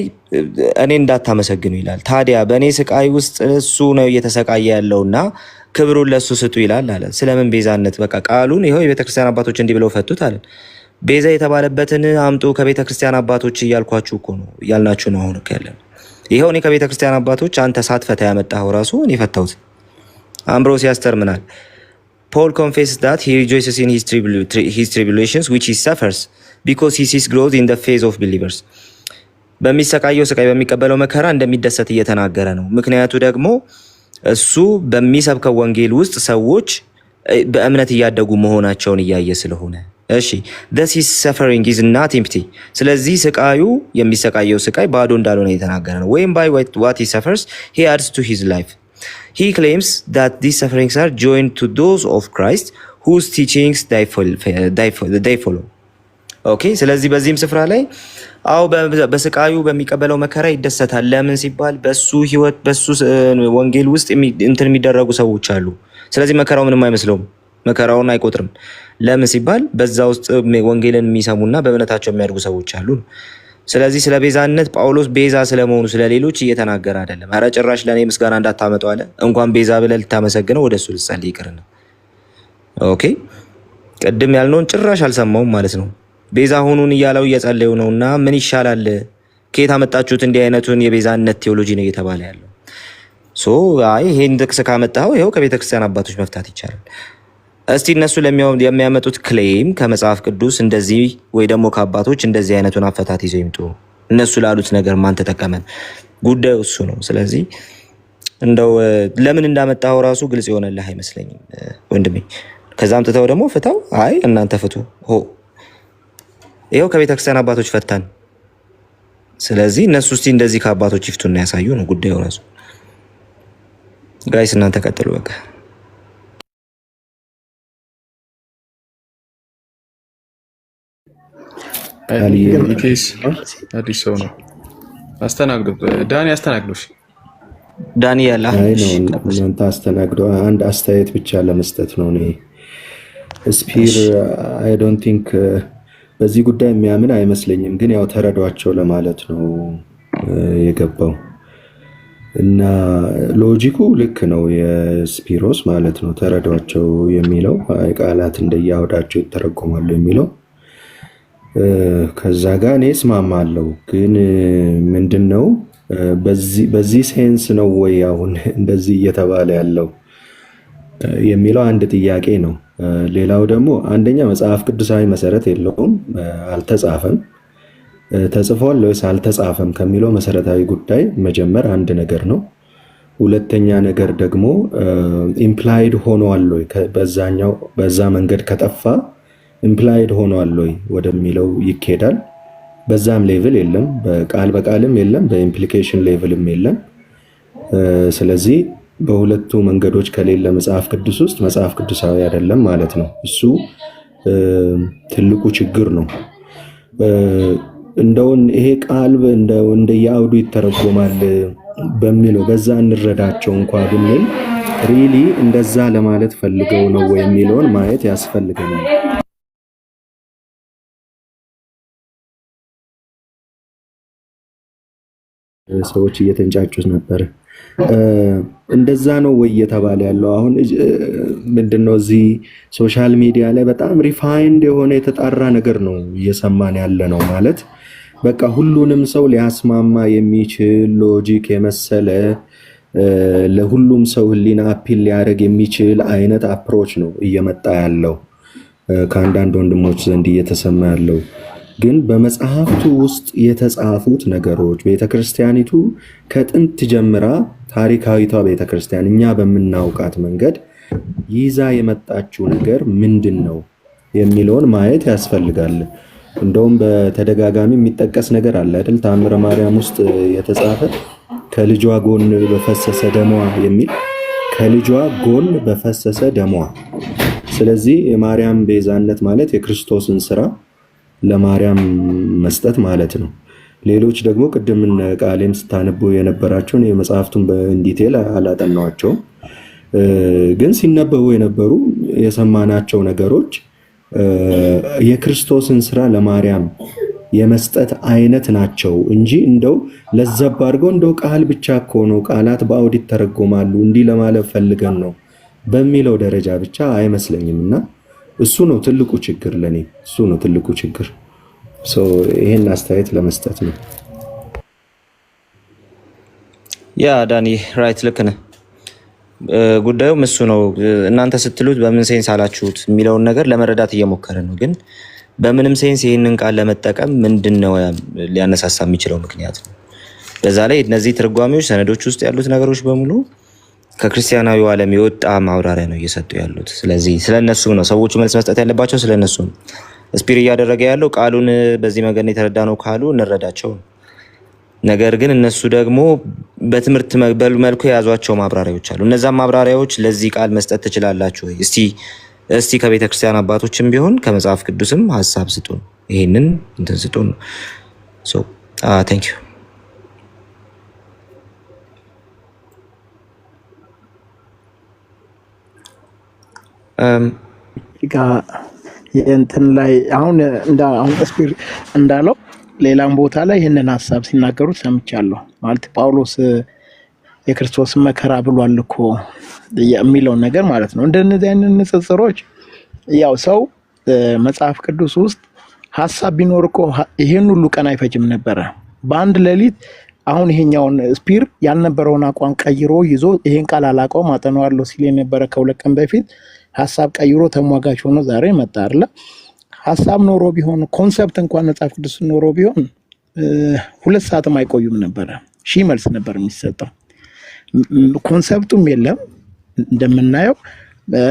Speaker 3: እኔ እንዳታመሰግኑ ይላል። ታዲያ በኔ ስቃይ ውስጥ እሱ ነው እየተሰቃየ ያለውና ክብሩን ለሱ ስጡ ይላል አለ። ስለምን ቤዛነት? በቃ ቃሉን ይሄው የቤተክርስቲያን አባቶች እንዲህ ብለው ፈቱት አለ። ቤዛ የተባለበትን አምጡ ከቤተክርስቲያን አባቶች እያልኳችሁ እኮ ነው እያልናችሁ ነው። አሁን እኮ ያለን ይሄው እኔ ከቤተክርስቲያን አባቶች አንተ ሳትፈታ ያመጣኸው ራሱ እኔ ፈታሁት። አምብሮስ ያስተርምናል። Paul confesses that he rejoices in his tribulations which he suffers because he sees growth in the faith of believers. በሚሰቃየው ስቃይ በሚቀበለው መከራ እንደሚደሰት እየተናገረ ነው። ምክንያቱ ደግሞ እሱ በሚሰብከው ወንጌል ውስጥ ሰዎች በእምነት እያደጉ መሆናቸውን እያየ ስለሆነ። እሺ this is suffering is not empty. ስለዚህ ስቃዩ የሚሰቃየው ስቃይ ባዶ እንዳልሆነ እየተናገረ ነው። when by what he suffers he adds to his life. He claims that these sufferings are joined to those of Christ whose teachings they follow. Okay, ስለዚህ በዚህም ስፍራ ላይ አው በስቃዩ በሚቀበለው መከራ ይደሰታል። ለምን ሲባል በሱ ህይወት በሱ ወንጌል ውስጥ እንትን የሚደረጉ ሰዎች አሉ። ስለዚህ መከራው ምንም አይመስለውም፣ መከራውን አይቆጥርም። ለምን ሲባል በዛ ውስጥ ወንጌልን የሚሰሙና በእምነታቸው የሚያድጉ ሰዎች አሉ። ስለዚህ ስለ ቤዛነት ጳውሎስ ቤዛ ስለመሆኑ ስለሌሎች እየተናገረ አይደለም። አረ ጭራሽ ለኔ ምስጋና እንዳታመጡ አለ። እንኳን ቤዛ ብለህ ልታመሰግነው ወደሱ ልጸልይ ይቅርና። ኦኬ ቅድም ያልነውን ጭራሽ አልሰማውም ማለት ነው። ቤዛ ሆኑን እያለው እየጸለዩ ነውና ምን ይሻላል? ከየት አመጣችሁት እንዲህ አይነቱን የቤዛነት ቴዎሎጂ ነው እየተባለ ያለው? አይ ይሄን ጥቅስ ካመጣው ይሄው ከቤተክርስቲያን አባቶች መፍታት ይቻላል። እስቲ እነሱ የሚያመጡት ክሌም ከመጽሐፍ ቅዱስ እንደዚህ ወይ ደግሞ ከአባቶች እንደዚህ አይነቱን አፈታት ይዘው ይምጡ። እነሱ ላሉት ነገር ማን ተጠቀመን? ጉዳዩ እሱ ነው። ስለዚህ እንደው ለምን እንዳመጣው ራሱ ግልጽ የሆነልህ አይመስለኝም ወንድሜ። ከዛም ተተው ደግሞ ፍታው። አይ እናንተ ፍቱ። ይሄው ከቤተክርስቲያን አባቶች ፈታን። ስለዚህ እነሱ እስቲ እንደዚህ ከአባቶች ይፍቱና ያሳዩ ነው ጉዳዩ ራሱ። ጋይስ እናንተ ቀጥሉ በቃ።
Speaker 7: አዲስ ሰው ነው። አስተናግዶ ዳኒ አስተናግዶሽ
Speaker 3: ዳኒ ያላ
Speaker 5: እናንተ አስተናግዶ አንድ አስተያየት ብቻ ለመስጠት ነው። እኔ ስፒር አይ ዶንት ቲንክ በዚህ ጉዳይ የሚያምን አይመስለኝም፣ ግን ያው ተረዷቸው ለማለት ነው የገባው እና ሎጂኩ ልክ ነው የስፒሮስ ማለት ነው። ተረዷቸው የሚለው ቃላት እንደያወዳቸው ይተረጎማሉ የሚለው ከዛ ጋር እኔ እስማማለሁ። ግን ምንድነው በዚህ ሴንስ ነው ወይ አሁን እንደዚህ እየተባለ ያለው የሚለው አንድ ጥያቄ ነው። ሌላው ደግሞ አንደኛ መጽሐፍ ቅዱሳዊ መሰረት የለውም፣ አልተጻፈም። ተጽፏል ወይስ አልተጻፈም ከሚለው መሰረታዊ ጉዳይ መጀመር አንድ ነገር ነው። ሁለተኛ ነገር ደግሞ ኢምፕላይድ ሆኗል ወይ በዛ መንገድ ከጠፋ ኢምፕላይድ ሆኗል ወይ ወደሚለው ይኬዳል። በዛም ሌቭል የለም፣ በቃል በቃልም የለም፣ በኢምፕሊኬሽን ሌቭልም የለም። ስለዚህ በሁለቱ መንገዶች ከሌለ መጽሐፍ ቅዱስ ውስጥ መጽሐፍ ቅዱሳዊ አይደለም ማለት ነው። እሱ ትልቁ ችግር ነው። እንደውን ይሄ ቃል እንደየአውዱ ይተረጎማል በሚለው በዛ እንረዳቸው እንኳ ብንል ሪሊ እንደዛ ለማለት ፈልገው ነው ወይ የሚለውን ማየት ያስፈልገናል። ሰዎች እየተንጫጩት ነበር።
Speaker 11: እንደዛ ነው ወይ እየተባለ ያለው? አሁን ምንድነው እዚህ ሶሻል ሚዲያ ላይ በጣም ሪፋይንድ የሆነ የተጣራ ነገር ነው እየሰማን ያለ ነው ማለት በቃ ሁሉንም ሰው ሊያስማማ የሚችል ሎጂክ የመሰለ ለሁሉም ሰው ህሊና አፒል ሊያደርግ የሚችል አይነት አፕሮች ነው እየመጣ ያለው ከአንዳንድ ወንድሞች ዘንድ እየተሰማ ያለው። ግን በመጽሐፍቱ ውስጥ የተጻፉት ነገሮች ቤተክርስቲያኒቱ ከጥንት ጀምራ ታሪካዊቷ ቤተክርስቲያን እኛ በምናውቃት መንገድ ይዛ የመጣችው ነገር ምንድነው የሚለውን ማየት ያስፈልጋል። እንደውም በተደጋጋሚ የሚጠቀስ ነገር አለ አይደል? ተአምረ ማርያም ውስጥ የተጻፈ ከልጇ ጎን በፈሰሰ ደሟ የሚል ከልጇ ጎን በፈሰሰ ደሟ። ስለዚህ የማርያም ቤዛነት ማለት የክርስቶስን ስራ ለማርያም መስጠት ማለት ነው። ሌሎች ደግሞ ቅድም ቃሌም ስታነቡ የነበራቸውን የመጽሐፍቱን በዲቴል አላጠናዋቸውም፣ ግን ሲነበቡ የነበሩ የሰማናቸው ነገሮች የክርስቶስን ስራ ለማርያም የመስጠት አይነት ናቸው እንጂ እንደው ለዘብ አድርገው እንደው ቃል ብቻ እኮ ነው ቃላት በአውድ ይተረጎማሉ እንዲህ ለማለት ፈልገን ነው በሚለው ደረጃ ብቻ አይመስለኝምና እሱ ነው ትልቁ ችግር ለኔ እሱ ነው ትልቁ ችግር። ይሄን አስተያየት ለመስጠት ነው።
Speaker 3: ያ ዳኒ ራይት ልክ ነህ። ጉዳዩም እሱ ነው። እናንተ ስትሉት በምን ሴንስ አላችሁት የሚለውን ነገር ለመረዳት እየሞከረ ነው። ግን በምንም ሴንስ ይህንን ቃል ለመጠቀም ምንድነው ሊያነሳሳ የሚችለው ምክንያት ነው? በዛ ላይ እነዚህ ትርጓሜዎች ሰነዶች ውስጥ ያሉት ነገሮች በሙሉ ከክርስቲያናዊው ዓለም የወጣ ማብራሪያ ነው እየሰጡ ያሉት። ስለዚህ ስለነሱ ነው ሰዎቹ መልስ መስጠት ያለባቸው፣ ስለነሱ ነው። ስፒር እያደረገ ያለው ቃሉን በዚህ መንገድ ነው የተረዳነው ካሉ እንረዳቸው። ነገር ግን እነሱ ደግሞ በትምህርት መልኩ የያዟቸው ማብራሪያዎች አሉ። እነዛም ማብራሪያዎች ለዚህ ቃል መስጠት ትችላላችሁ ወይ? እስቲ ከቤተክርስቲያን አባቶችም ቢሆን ከመጽሐፍ ቅዱስም ሐሳብ ስጡን፣ ይሄንን እንትን ስጡን። ታንክ ዩ።
Speaker 12: እንትን ላይ አሁን ስፒር እንዳለው ሌላም ቦታ ላይ ይህንን ሐሳብ ሲናገሩት ሰምቻለሁ። ማለት ጳውሎስ የክርስቶስን መከራ ብሏል እኮ የሚለውን ነገር ማለት ነው። እንደነዚህ አይነት ንጽጽሮች ያው ሰው መጽሐፍ ቅዱስ ውስጥ ሐሳብ ቢኖር እኮ ይሄን ሁሉ ቀን አይፈጅም ነበረ። በአንድ ሌሊት አሁን ይሄኛውን ስፒር ያልነበረውን አቋም ቀይሮ ይዞ ይሄን ቃል አላውቀውም አጠናዋለሁ ሲል የነበረ ከሁለት ቀን በፊት ሐሳብ ቀይሮ ተሟጋች ሆኖ ዛሬ መጣ አይደል? ሐሳብ ኖሮ ቢሆን ኮንሰፕት እንኳን መጽሐፍ ቅዱስ ኖሮ ቢሆን 2 ሰዓትም አይቆዩም ነበረ። ሺህ መልስ ነበር የሚሰጠው። ኮንሰፕቱም የለም እንደምናየው፣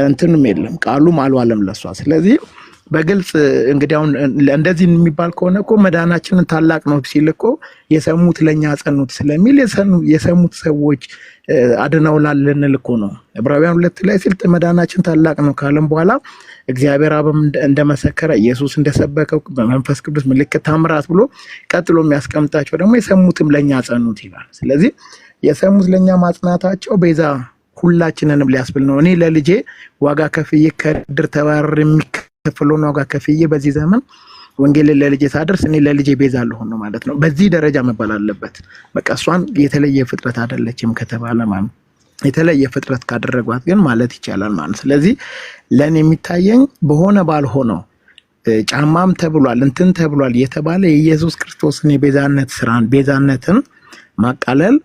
Speaker 12: እንትንም የለም፣ ቃሉም አልዋለም ለሷ። ስለዚህ በግልጽ እንግዲህ አሁን እንደዚህ የሚባል ከሆነ እኮ መዳናችንን ታላቅ ነው ሲል እኮ የሰሙት ለኛ አጸኑት ስለሚል የሰሙት ሰዎች አድነውላል ልንል እኮ ነው። ዕብራውያን 2 ላይ ሲል መዳናችን ታላቅ ነው ካለም በኋላ እግዚአብሔር አብም እንደመሰከረ ኢየሱስ እንደሰበከው በመንፈስ ቅዱስ ምልክት ታምራት ብሎ ቀጥሎ የሚያስቀምጣቸው ደግሞ የሰሙትም ለኛ አጸኑት ይላል። ስለዚህ የሰሙት ለኛ ማጽናታቸው ቤዛ ሁላችንንም ሊያስብል ነው። እኔ ለልጄ ዋጋ ከፍዬ ከድር ተባረር የሚከፍለውን ዋጋ ከፍዬ በዚህ ዘመን ወንጌልን ለልጄ ሳደርስ እኔ ለልጄ ቤዛ ልሆን ነው ማለት ነው። በዚህ ደረጃ መባል አለበት። በቃ እሷን የተለየ ፍጥረት አይደለችም ከተባለ ማለት የተለየ ፍጥረት ካደረጓት ግን ማለት ይቻላል ማለት። ስለዚህ ለኔ የሚታየኝ በሆነ ባልሆነው ጫማም ተብሏል እንትን ተብሏል የተባለ የኢየሱስ ክርስቶስን የቤዛነት ስራን ቤዛነትን ማቃለል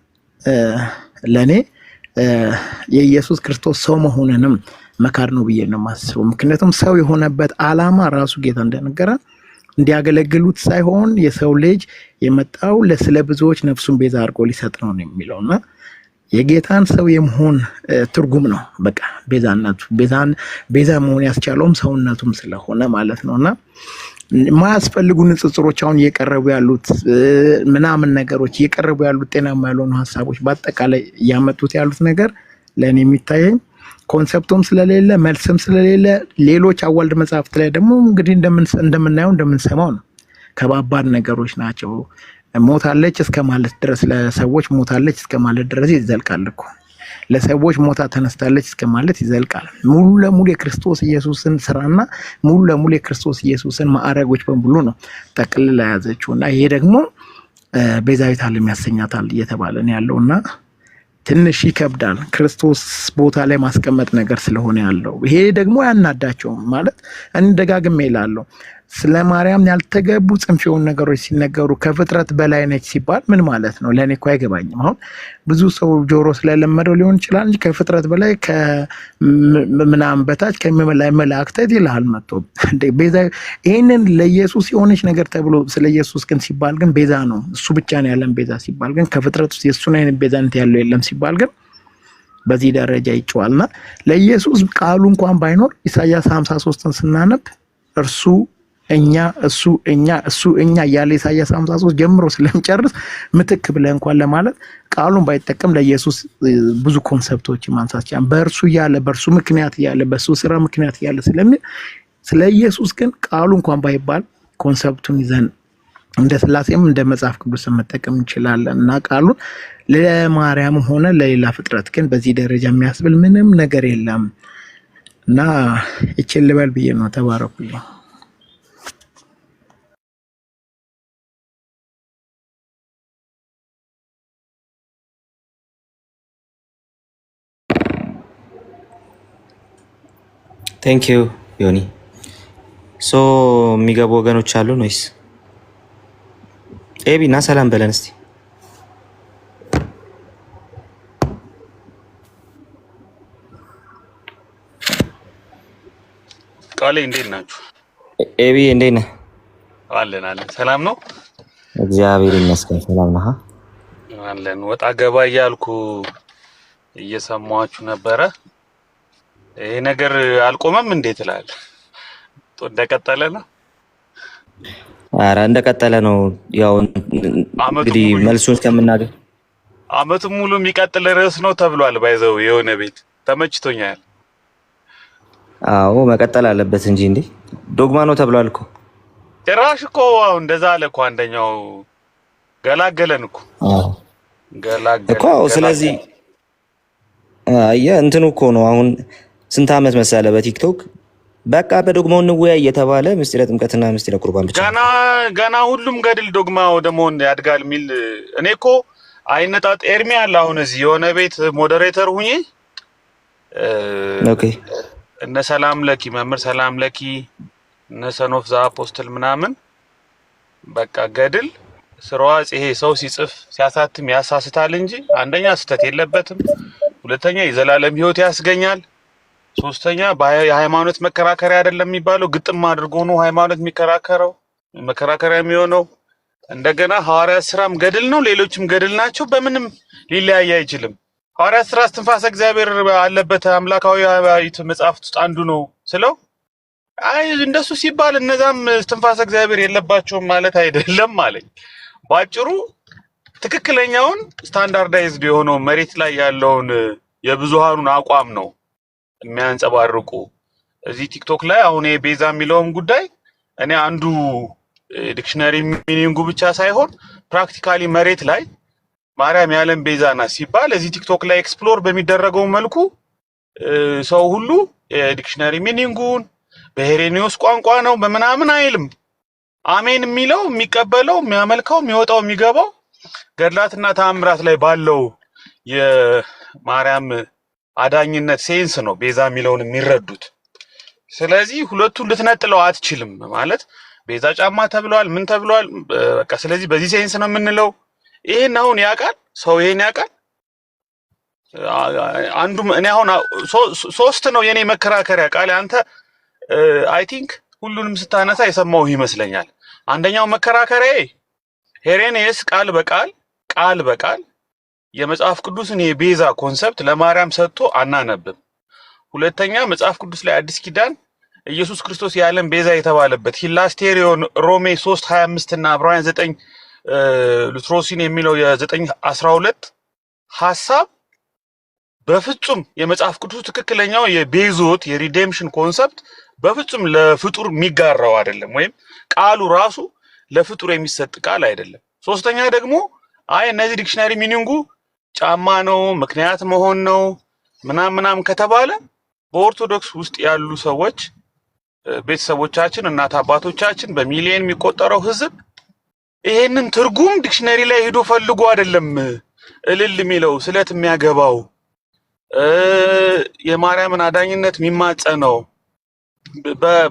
Speaker 12: ለኔ የኢየሱስ ክርስቶስ ሰው መሆንንም መካድ ነው ብዬ ነው የማስበው። ምክንያቱም ሰው የሆነበት ዓላማ ራሱ ጌታ እንደነገረ እንዲያገለግሉት ሳይሆን የሰው ልጅ የመጣው ለስለ ብዙዎች ነፍሱን ቤዛ አድርጎ ሊሰጥ ነው የሚለውና የጌታን ሰው የመሆን ትርጉም ነው። በቃ ቤዛነቱ ቤዛ መሆን ያስቻለውም ሰውነቱም ስለሆነ ማለት ነውና ማያስፈልጉ ንጽጽሮች አሁን እየቀረቡ ያሉት ምናምን ነገሮች እየቀረቡ ያሉት ጤናማ ያልሆኑ ሐሳቦች በአጠቃላይ እያመጡት ያሉት ነገር ለኔ የሚታየኝ ኮንሰፕቱም ስለሌለ መልስም ስለሌለ ሌሎች አዋልድ መጽሐፍት ላይ ደግሞ እንግዲህ እንደምናየው እንደምንሰማው ነው። ከባባድ ነገሮች ናቸው። ሞታለች እስከ ማለት ድረስ ለሰዎች ሞታለች እስከ ማለት ድረስ ይዘልቃል እኮ። ለሰዎች ሞታ ተነስታለች እስከ ማለት ይዘልቃል። ሙሉ ለሙሉ የክርስቶስ ኢየሱስን ስራና ሙሉ ለሙሉ የክርስቶስ ኢየሱስን ማዕረጎች በሙሉ ነው ጠቅልላ ያዘችውና ይሄ ደግሞ ቤዛዊት ዓለም ያሰኛታል እየተባለ ነው ያለውና ትንሽ ይከብዳል ክርስቶስ ቦታ ላይ ማስቀመጥ ነገር ስለሆነ ያለው። ይሄ ደግሞ ያናዳቸው ማለት እኔ ደጋግሜ እላለሁ ስለ ማርያም ያልተገቡ ጽንፍ የሆኑ ነገሮች ሲነገሩ ከፍጥረት በላይ ነች ሲባል ምን ማለት ነው? ለእኔ እኮ አይገባኝም። አሁን ብዙ ሰው ጆሮ ስለለመደው ሊሆን ይችላል እንጂ ከፍጥረት በላይ ከምናምን በታች ከሚመላይ መላእክት ይልሃል መጥቶ ቤዛ ይሄንን ለኢየሱስ የሆነች ነገር ተብሎ ስለ ኢየሱስ ግን ሲባል ግን ቤዛ ነው እሱ ብቻ ነው ያለን ቤዛ ሲባል ግን ከፍጥረት ውስጥ የእሱን አይነት ቤዛነት ያለው የለም ሲባል ግን በዚህ ደረጃ ይጨዋልና ለኢየሱስ ቃሉ እንኳን ባይኖር ኢሳይያስ 53ን ስናነብ እርሱ እኛ እሱ እኛ ያለ ኢሳይያስ 53 ጀምሮ ስለሚጨርስ ምትክ ብለህ እንኳን ለማለት ቃሉን ባይጠቀም ለኢየሱስ ብዙ ኮንሰፕቶች ማንሳት ይችላል። በእርሱ ያለ በእርሱ ምክንያት ያለ በሱ ስራ ምክንያት ያለ ስለሚል ስለ ኢየሱስ ግን ቃሉ እንኳን ባይባል ኮንሰፕቱን ይዘን እንደ ስላሴም እንደ መጽሐፍ ቅዱስ መጠቀም እንችላለን እና ቃሉን ለማርያም ሆነ ለሌላ ፍጥረት ግን በዚህ ደረጃ የሚያስብል ምንም ነገር የለም እና እቺን ልበል ብዬ ነው። ተባረኩልኝ።
Speaker 3: ቴንክ ዩ ዮኒ። ሶ የሚገቡ ወገኖች አሉ ወይስ? ኤቢ እና ሰላም በለን እስቲ።
Speaker 13: ቃሌ እንዴት ናችሁ?
Speaker 3: ኤቢ እንዴት ነህ?
Speaker 13: አለን ሰላም ነው።
Speaker 3: እግዚአብሔር ይመስገን ሰላም ነህ?
Speaker 13: አለን። ወጣ ገባ እያልኩ እየሰማችሁ ነበረ። ይሄ ነገር አልቆመም እንዴት ይላል? እንደቀጠለ ነው።
Speaker 3: ኧረ እንደቀጠለ ነው። ያው እንግዲህ መልሱን እስከምናገኝ
Speaker 13: አመቱ ሙሉ የሚቀጥል ርዕስ ነው ተብሏል። ባይዘው የሆነ ቤት ተመችቶኛል።
Speaker 3: አዎ መቀጠል አለበት እንጂ እንዴ ዶግማ ነው ተብሏል እኮ።
Speaker 13: ጭራሽ እኮ አሁን እንደዛ አለ እኮ አንደኛው ገላገለን እኮ ገላገለን
Speaker 3: እኮ። ስለዚህ እንትኑ እኮ ነው አሁን ስንት አመት መሰለ በቲክቶክ በቃ በዶግማው እንወያይ እየተባለ ምስጢረ ጥምቀትና ምስጢረ ቁርባን ብቻ
Speaker 13: ገና ሁሉም ገድል ዶግማ ወደ መሆን ያድጋል የሚል እኔ እኮ አይነጣጥ ኤርሚ አለ አሁን እዚህ የሆነ ቤት ሞዴሬተር ሁኚ
Speaker 3: ኦኬ
Speaker 13: እነ ሰላም ለኪ መምህር ሰላም ለኪ እነ ሰኖፍ ዛ አፖስትል ምናምን በቃ ገድል ስርዋጽ ይሄ ሰው ሲጽፍ ሲያሳትም ያሳስታል እንጂ አንደኛ ስተት የለበትም፣ ሁለተኛ የዘላለም ህይወት ያስገኛል፣ ሶስተኛ የሃይማኖት መከራከሪያ አይደለም የሚባለው ግጥም አድርጎ ነው ሃይማኖት የሚከራከረው መከራከሪያ የሚሆነው። እንደገና ሐዋርያት ስራም ገድል ነው፣ ሌሎችም ገድል ናቸው። በምንም ሊለያይ አይችልም። ሐዋርያት ስራ እስትንፋሰ እግዚአብሔር አለበት አምላካዊ መጽሐፍት ውስጥ አንዱ ነው ስለው አይ እንደሱ ሲባል እነዛም እስትንፋሰ እግዚአብሔር የለባቸውም ማለት አይደለም አለኝ። ባጭሩ ትክክለኛውን ስታንዳርዳይዝድ የሆነው መሬት ላይ ያለውን የብዙሃኑን አቋም ነው የሚያንጸባርቁ። እዚህ ቲክቶክ ላይ አሁን ቤዛ የሚለውም ጉዳይ እኔ አንዱ ዲክሽነሪ ሚኒንጉ ብቻ ሳይሆን ፕራክቲካሊ መሬት ላይ ማርያም ያለም ቤዛ ናት ሲባል እዚህ ቲክቶክ ላይ ኤክስፕሎር በሚደረገው መልኩ ሰው ሁሉ ዲክሽነሪ ሚኒንጉን በሄሬኒዮስ ቋንቋ ነው በመናምን አይልም። አሜን የሚለው የሚቀበለው የሚያመልከው የሚወጣው የሚገባው ገድላትና ተአምራት ላይ ባለው የማርያም አዳኝነት ሴንስ ነው ቤዛ የሚለውን የሚረዱት። ስለዚህ ሁለቱን ልትነጥለው አትችልም። ማለት ቤዛ ጫማ ተብሏል ምን ተብሏል በቃ ስለዚህ በዚህ ሴንስ ነው የምንለው። ይሄን አሁን ያውቃል ሰው ይሄን ያውቃል። አንዱ እኔ አሁን ሶስት ነው የኔ መከራከሪያ ቃል አንተ አይ ቲንክ ሁሉንም ስታነሳ የሰማው ይመስለኛል። አንደኛው መከራከሪያ ሄሬኔስ ቃል በቃል የመጽሐፍ ቅዱስን የቤዛ ኮንሰፕት ለማርያም ሰጥቶ አናነብም። ሁለተኛ መጽሐፍ ቅዱስ ላይ አዲስ ኪዳን ኢየሱስ ክርስቶስ የዓለም ቤዛ የተባለበት ሂላስቴሪዮን ሮሜ 3:25 እና ዕብራውያን 9 ሉትሮሲን የሚለው የ9:12 ሐሳብ በፍጹም የመጽሐፍ ቅዱስ ትክክለኛው የቤዞት የሪዴምፕሽን ኮንሰፕት በፍጹም ለፍጡር የሚጋራው አይደለም፣ ወይም ቃሉ ራሱ ለፍጡር የሚሰጥ ቃል አይደለም። ሶስተኛ ደግሞ አይ እነዚህ ዲክሽነሪ ሚኒንጉ ጫማ ነው ምክንያት መሆን ነው ምናምን ከተባለ በኦርቶዶክስ ውስጥ ያሉ ሰዎች ቤተሰቦቻችን እናት አባቶቻችን በሚሊዮን የሚቆጠረው ህዝብ ይሄንን ትርጉም ዲክሽነሪ ላይ ሄዶ ፈልጎ አይደለም እልል የሚለው ስለት የሚያገባው የማርያምን አዳኝነት የሚማጸነው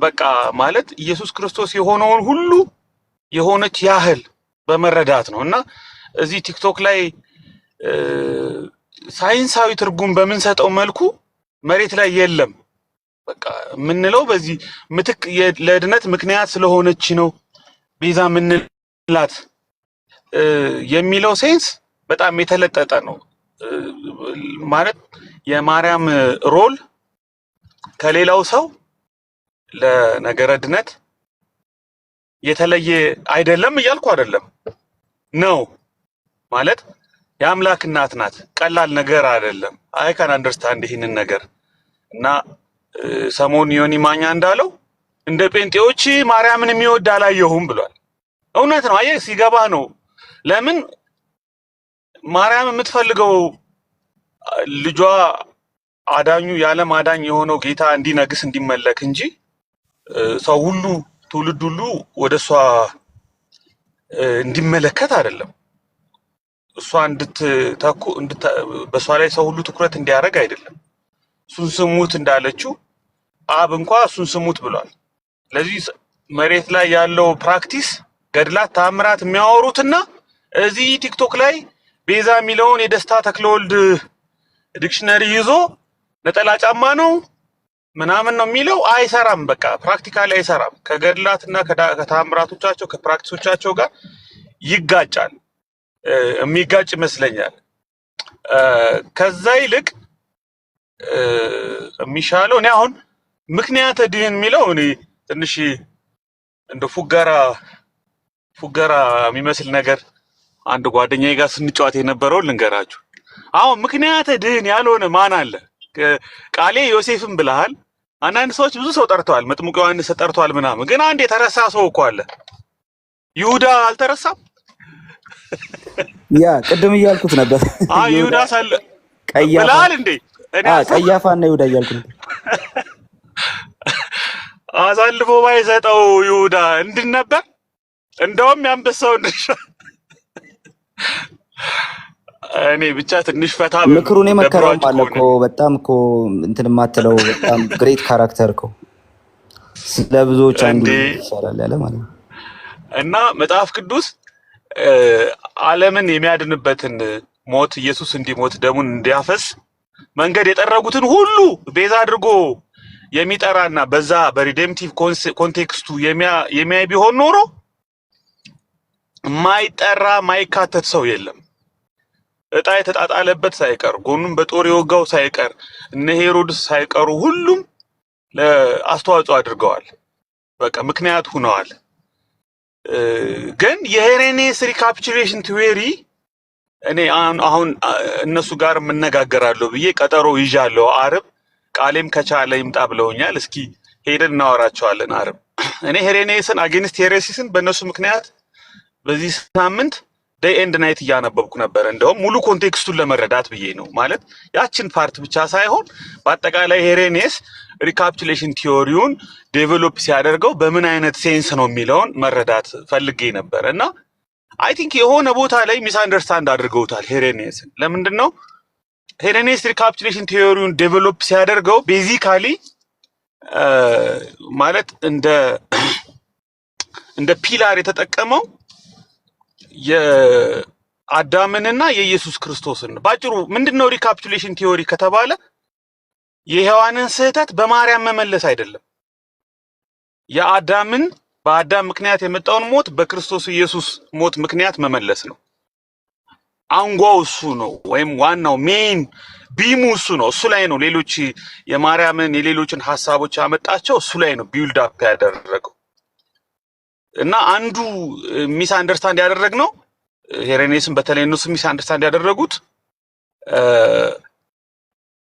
Speaker 13: በቃ ማለት ኢየሱስ ክርስቶስ የሆነውን ሁሉ የሆነች ያህል በመረዳት ነው። እና እዚህ ቲክቶክ ላይ ሳይንሳዊ ትርጉም በምንሰጠው መልኩ መሬት ላይ የለም። በቃ የምንለው በዚህ ምትክ ለድነት ምክንያት ስለሆነች ነው ቤዛ ምንላት የሚለው ሴንስ በጣም የተለጠጠ ነው። ማለት የማርያም ሮል ከሌላው ሰው ለነገረ ድነት የተለየ አይደለም እያልኩ አይደለም ነው። ማለት የአምላክ እናት ናት፣ ቀላል ነገር አይደለም። አይ ካን አንደርስታንድ ይህንን ነገር እና ሰሞኑን ዮኒ ማኛ እንዳለው እንደ ጴንጤዎች ማርያምን የሚወድ አላየሁም ብሏል። እውነት ነው። አየህ ሲገባ ነው። ለምን ማርያም የምትፈልገው ልጇ አዳኙ የዓለም አዳኝ የሆነው ጌታ እንዲነግስ እንዲመለክ እንጂ ሰው ሁሉ ትውልድ ሁሉ ወደሷ እንዲመለከት አይደለም። እሷ እንድትተኩ በሷ ላይ ሰው ሁሉ ትኩረት እንዲያደርግ አይደለም። እሱን ስሙት እንዳለችው አብ እንኳን እሱን ስሙት ብሏል። ስለዚህ መሬት ላይ ያለው ፕራክቲስ ገድላት ተአምራት የሚያወሩትና እዚህ ቲክቶክ ላይ ቤዛ የሚለውን የደስታ ተክለወልድ ዲክሽነሪ ይዞ ነጠላ ጫማ ነው ምናምን ነው የሚለው አይሰራም። በቃ ፕራክቲካሊ አይሰራም። ከገድላትና ከተአምራቶቻቸው ከፕራክቲሶቻቸው ጋር ይጋጫል። የሚጋጭ ይመስለኛል። ከዛ ይልቅ የሚሻለው እኔ አሁን ምክንያተ ድህን የሚለው እኔ ትንሽ እንደ ፉገራ የሚመስል ነገር አንድ ጓደኛዬ ጋር ስንጫወት የነበረው ልንገራችሁ። አሁን ምክንያተ ድህን ያልሆነ ማን አለ? ቃሌ ዮሴፍን ብለሃል። አንዳንድ ሰዎች ብዙ ሰው ጠርተዋል፣ መጥምቁ ዮሐንስ ጠርተዋል ምናምን። ግን አንድ የተረሳ ሰው እኮ አለ። ይሁዳ አልተረሳም?
Speaker 3: ያ ቅድም እያልኩት ነበር።
Speaker 13: ይሁዳ ሳለ ብለሃል እንዴ?
Speaker 3: ቀያፋና ይሁዳ እያልኩት ነበር።
Speaker 13: አሳልፎ ባይሰጠው ይሁዳ እንድን ነበር። እንደውም ያንበሳው ድርሻ እኔ ብቻ ትንሽ ፈታ
Speaker 3: ምክሩን የመከረው ማለት እኮ በጣም እኮ እንትን የማትለው በጣም ግሬት ካራክተር እኮ ስለ ብዙዎች አንዱ ይሻላል ያለ ማለት ነው።
Speaker 13: እና መጽሐፍ ቅዱስ ዓለምን የሚያድንበትን ሞት ኢየሱስ እንዲሞት ደሙን እንዲያፈስ መንገድ የጠረጉትን ሁሉ ቤዛ አድርጎ የሚጠራና በዛ በሪዴምቲቭ ኮንቴክስቱ የሚያይ ቢሆን ኖሮ ማይጠራ ማይካተት ሰው የለም። እጣ የተጣጣለበት ሳይቀር ጎኑን በጦር የወጋው ሳይቀር እነ ሄሮድስ ሳይቀሩ ሁሉም ለአስተዋጽኦ አድርገዋል። በቃ ምክንያት ሆነዋል። ግን የሄሬኔስ ሪካፒቹሌሽን ቲዮሪ እኔ አሁን እነሱ ጋር የምነጋገራለሁ ብዬ ቀጠሮ ይዣለሁ። አርብ ቃሌም ከቻለ ይምጣ ብለውኛል። እስኪ ሄደን እናወራቸዋለን አርብ። እኔ ሄሬኔስን አጌንስት ሄሬሲስን በእነሱ ምክንያት በዚህ ሳምንት ዴይ ኤንድ ናይት እያነበብኩ ነበር። እንደውም ሙሉ ኮንቴክስቱን ለመረዳት ብዬ ነው። ማለት ያችን ፓርት ብቻ ሳይሆን በአጠቃላይ ሄሬኔስ ሪካፒቹሌሽን ቲዮሪውን ዴቨሎፕ ሲያደርገው በምን አይነት ሴንስ ነው የሚለውን መረዳት ፈልጌ ነበር እና አይ ቲንክ የሆነ ቦታ ላይ ሚስ አንደርስታንድ አድርገውታል ሄሬኔስን። ለምንድን ነው ሄሬኔስ ሪካፒቹሌሽን ቲዮሪውን ዴቨሎፕ ሲያደርገው ቤዚካሊ ማለት እንደ ፒላር የተጠቀመው የአዳምንና የኢየሱስ ክርስቶስን ባጭሩ ምንድነው ሪካፒቹሌሽን ቲዮሪ ከተባለ የሔዋንን ስህተት በማርያም መመለስ አይደለም። የአዳምን በአዳም ምክንያት የመጣውን ሞት በክርስቶስ ኢየሱስ ሞት ምክንያት መመለስ ነው። አንጓው እሱ ነው፣ ወይም ዋናው ሜን ቢሙ እሱ ነው። እሱ ላይ ነው ሌሎች የማርያምን የሌሎችን ሐሳቦች ያመጣቸው እሱ ላይ ነው ቢልድ አፕ ያደረገው። እና አንዱ ሚስ አንደርስታንድ ያደረግነው ሄሬኔስን በተለይ እነሱ ሚስ አንደርስታንድ ያደረጉት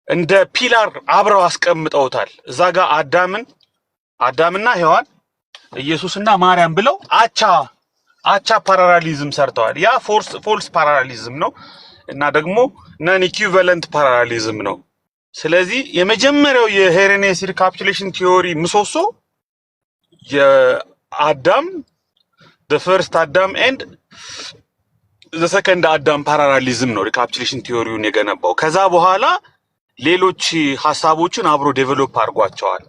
Speaker 13: እንደ ፒላር አብረው አስቀምጠውታል። እዛ ጋር አዳምና ሔዋን ኢየሱስና ማርያም ብለው አቻ ፓራራሊዝም ሰርተዋል። ያ ፎልስ ፓራራሊዝም ነው እና ደግሞ ነን ኢኩቪቫለንት ፓራራሊዝም ነው። ስለዚህ የመጀመሪያው የሄሬኔስ ሪካፒቹሌሽን ቲዮሪ ምሰሶ የአዳም the first Adam and ዘሰከንድ አዳም ፓራላሊዝም ነው ሪካፕቹሌሽን ቲዮሪውን የገነባው። ከዛ በኋላ ሌሎች ሐሳቦችን አብሮ ዴቨሎፕ አድርጓቸዋል።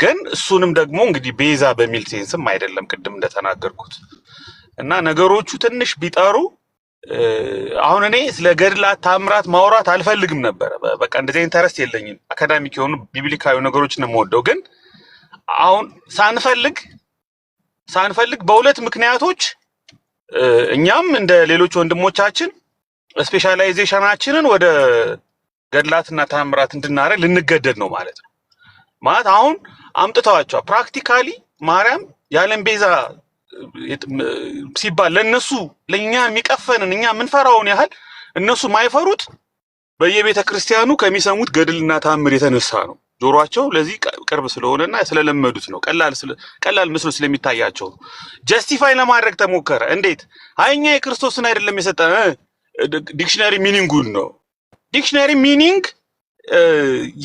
Speaker 13: ግን እሱንም ደግሞ እንግዲህ ቤዛ በሚል ሴንስም አይደለም ቅድም እንደተናገርኩት እና ነገሮቹ ትንሽ ቢጠሩ አሁን እኔ ስለ ገድላት ታምራት ማውራት አልፈልግም ነበር። በቃ እንደዚህ ኢንተረስት የለኝም። አካዳሚክ የሆኑ ቢብሊካዊ ነገሮችን ነው የምወደው። ግን አሁን ሳንፈልግ በሁለት ምክንያቶች እኛም እንደ ሌሎች ወንድሞቻችን ስፔሻላይዜሽናችንን ወደ ገድላትና ታምራት እንድናረግ ልንገደድ ነው ማለት ነው። ማለት አሁን አምጥተዋቸዋል። ፕራክቲካሊ ማርያም ያለን ቤዛ ሲባል ለነሱ ለኛ የሚቀፈንን እኛ ምንፈራውን ያህል እነሱ ማይፈሩት በየቤተ ክርስቲያኑ ከሚሰሙት ገድልና ታምር የተነሳ ነው። ጆሮአቸው ለዚህ ቅርብ ስለሆነና ስለለመዱት ነው። ቀላል ምስሉ ስለሚታያቸው ጀስቲፋይ ለማድረግ ተሞከረ። እንዴት? አይኛ የክርስቶስን አይደለም የሰጠን ዲክሽነሪ ሚኒንጉን ነው። ዲክሽነሪ ሚኒንግ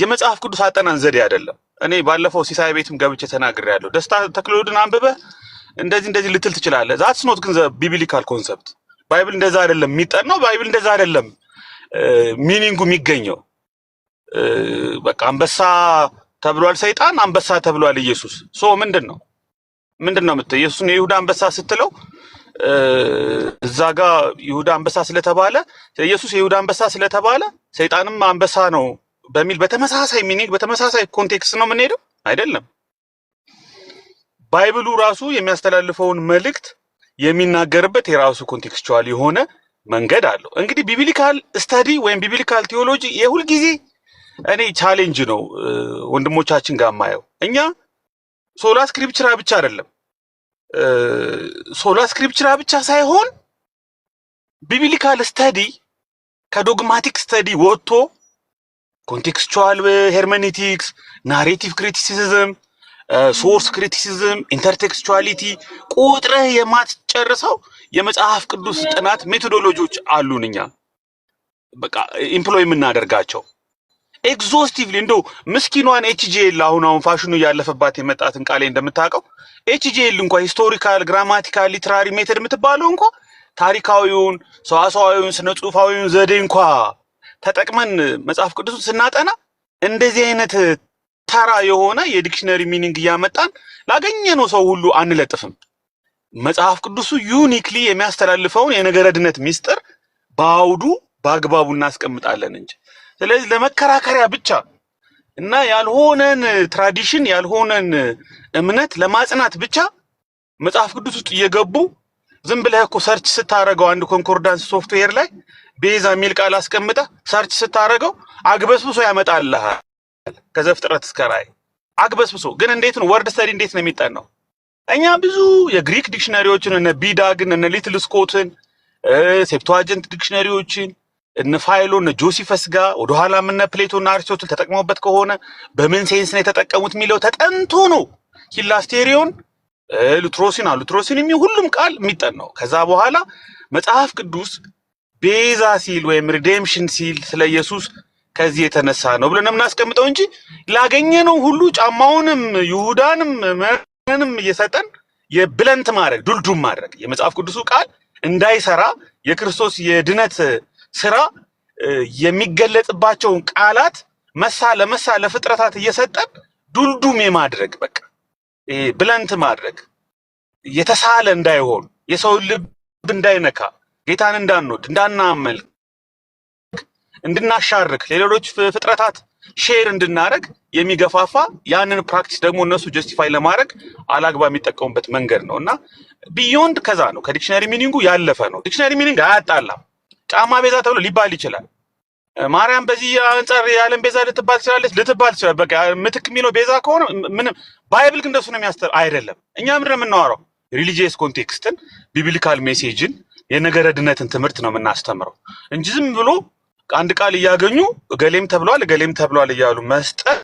Speaker 13: የመጽሐፍ ቅዱስ አጠናን ዘዴ አይደለም። እኔ ባለፈው ሲሳይ ቤትም ገብቼ ተናግሬያለሁ። ደስታ ተክሎድን አንብበህ እንደዚህ ልትል ትችላለህ። ዛትስ ኖት ግን ቢብሊካል ኮንሰፕት። ባይብል እንደዛ አይደለም የሚጠናው። ባይብል እንደዛ አይደለም ሚኒንጉ የሚገኘው። በቃ አንበሳ ተብሏል ሰይጣን፣ አንበሳ ተብሏል ኢየሱስ። ሶ ምንድነው የምትለው? ኢየሱስን የይሁዳ አንበሳ ስትለው እዛ ጋር ይሁዳ አንበሳ ስለተባለ ኢየሱስ የይሁዳ አንበሳ ስለተባለ ሰይጣንም አንበሳ ነው በሚል በተመሳሳይ ሚኒንግ በተመሳሳይ ኮንቴክስት ነው የምንሄደው አይደለም። ባይብሉ ራሱ የሚያስተላልፈውን መልእክት የሚናገርበት የራሱ ኮንቴክስቹዋል የሆነ መንገድ አለው። እንግዲህ ቢብሊካል ስተዲ ወይም ቢብሊካል ቲዮሎጂ የሁል ጊዜ እኔ ቻሌንጅ ነው ወንድሞቻችን ጋር ማየው። እኛ ሶላ ስክሪፕቸራ ብቻ አይደለም ሶላ ስክሪፕቸራ ብቻ ሳይሆን ቢብሊካል ስተዲ ከዶግማቲክ ስተዲ ወጥቶ ኮንቴክስቹዋል ሄርሜኔቲክስ፣ ናሬቲቭ ክሪቲሲዝም፣ ሶርስ ክሪቲሲዝም፣ ኢንተርቴክስቹዋሊቲ ቁጥረህ የማትጨርሰው የመጽሐፍ ቅዱስ ጥናት ሜቶዶሎጂዎች አሉን። እኛ በቃ ኢምፕሎይ የምናደርጋቸው ኤግዞስቲቭሊ እንደው ምስኪኗን ኤችጂኤል አሁን ፋሽኑ እያለፈባት የመጣትን ቃሌ እንደምታውቀው ኤችጂኤል እንኳን ሂስቶሪካል ግራማቲካል ሊትራሪ ሜተድ የምትባለው እንኳን ታሪካዊውን ሰዋሰዋዊውን ስነ ጽሁፋዊውን ዘዴ እንኳን ተጠቅመን መጽሐፍ ቅዱስን ስናጠና እንደዚህ አይነት ተራ የሆነ የዲክሽነሪ ሚኒንግ እያመጣን ላገኘነው ሰው ሁሉ አንለጥፍም። መጽሐፍ ቅዱሱ ዩኒክሊ የሚያስተላልፈውን የነገረድነት ሚስጥር በአውዱ በአግባቡ እናስቀምጣለን እንጂ ስለዚህ ለመከራከሪያ ብቻ እና ያልሆነን ትራዲሽን ያልሆነን እምነት ለማጽናት ብቻ መጽሐፍ ቅዱስ ውስጥ እየገቡ ዝም ብለህ እኮ ሰርች ስታረገው አንድ ኮንኮርዳንስ ሶፍትዌር ላይ ቤዛ የሚል ቃል አስቀምጠህ ሰርች ስታረገው አግበስብሶ ያመጣልሃል። ከዘፍጥረት እስከ ራዕይ አግበስብሶ። ግን እንዴት ነው ወርድ ስተዲ እንዴት ነው የሚጠናው? እኛ ብዙ የግሪክ ዲክሽነሪዎችን እነ ቢዳግን እነ ሊትል ስኮትን ሴፕቱዋጀንት ዲክሽነሪዎችን እነ ፋይሎ እነ ጆሲፈስ ጋር ወደኋላ እነ ፕሌቶና አሪስቶትል ተጠቅመውበት ከሆነ በምን ሴንስ ነው የተጠቀሙት የሚለው ተጠንቶ ነው ሂላስቴሪዮን ሉትሮሲን ሁሉም ቃል የሚጠናው። ከዛ በኋላ መጽሐፍ ቅዱስ ቤዛ ሲል ወይም ሪዴምሽን ሲል ስለ ኢየሱስ ከዚህ የተነሳ ነው ብለን የምናስቀምጠው እንጂ ላገኘነው ሁሉ ጫማውንም ይሁዳንም ምንም እየሰጠን የብለንት ማድረግ ዱልዱም ማድረግ የመጽሐፍ ቅዱሱ ቃል እንዳይሰራ የክርስቶስ የድነት ስራ የሚገለጽባቸውን ቃላት መሳ ለፍጥረታት እየሰጠን ዱልዱም የማድረግ በቃ ብለንት ማድረግ የተሳለ እንዳይሆን የሰው ልብ እንዳይነካ ጌታን እንዳንወድ እንዳናመልክ እንድናሻርክ ለሌሎች ፍጥረታት ሼር እንድናረግ የሚገፋፋ ያንን ፕራክቲስ ደግሞ እነሱ ጀስቲፋይ ለማድረግ አላግባብ የሚጠቀሙበት መንገድ ነውና ቢዮንድ ከዛ ነው ከዲክሽነሪ ሚኒንጉ ያለፈ ነው። ዲክሽነሪ ሚኒንግ አያጣላም። ጫማ ቤዛ ተብሎ ሊባል ይችላል። ማርያም በዚህ አንጻር የዓለም ቤዛ ልትባል ትችላለች። በቃ ምትክ የሚለው ቤዛ ከሆነ ምንም ባይብል ግን እንደሱ ነው የሚያስተር አይደለም። እኛ ምንድን ነው የምናወራው? ሪሊጂየስ ኮንቴክስትን ቢብሊካል ሜሴጅን የነገረድነትን ትምህርት ነው የምናስተምረው እንጂ ዝም ብሎ አንድ ቃል እያገኙ እገሌም ተብሏል እያሉ መስጠት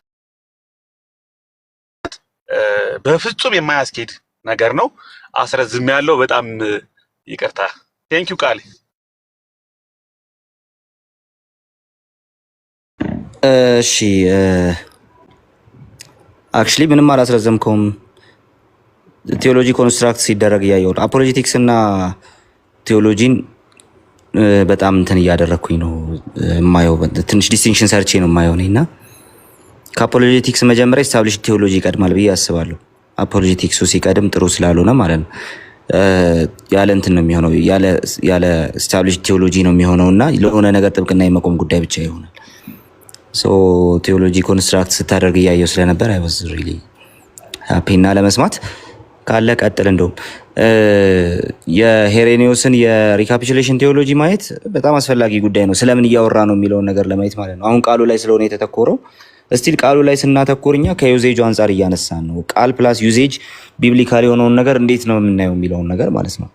Speaker 13: በፍጹም የማያስኬድ ነገር ነው። አስረዝም ያለው በጣም ይቅርታ። ቴንኪው ቃል
Speaker 3: እሺ አክቹሊ ምንም አላስረዘምከውም። ቴዎሎጂ ኮንስትራክት ሲደረግ እያየሁ አፖሎጂቲክስ እና ቴዎሎጂን በጣም እንትን እያደረኩኝ ነው የማየው። ትንሽ ዲስቲንክሽን ሰርቼ ነው የማየው እኔና ከአፖሎጄቲክስ መጀመሪያ ኤስታብሊሽ ቴዎሎጂ ይቀድማል ብዬ አስባለሁ። አፖሎጄቲክሱ ሲቀድም ጥሩ ስላልሆነ ማለት ነው ያለ እንትን ነው የሚሆነው፣ ያለ ኤስታብሊሽ ቴዎሎጂ ነው የሚሆነውና ለሆነ ነገር ጥብቅና የመቆም ጉዳይ ብቻ ይሆናል። ሶ ቴዎሎጂ ኮንስትራክት ስታደርግ እያየው ስለነበር አይ ዋዝ ሪሊ ሃፒና ለመስማት ካለ ቀጥል። እንደውም የሄሬኒዮስን የሪካፒቹሌሽን ቴዎሎጂ ማየት በጣም አስፈላጊ ጉዳይ ነው፣ ስለምን እያወራ ነው የሚለውን ነገር ለማየት ማለት ነው። አሁን ቃሉ ላይ ስለሆነ የተተኮረው እስቲል ቃሉ ላይ ስናተኮርኛ ከዩዜጁ አንጻር እያነሳን ነው። ቃል ፕላስ ዩዜጅ ቢብሊካል የሆነውን ነገር እንዴት ነው የምናየው የሚለውን ነገር ማለት ነው።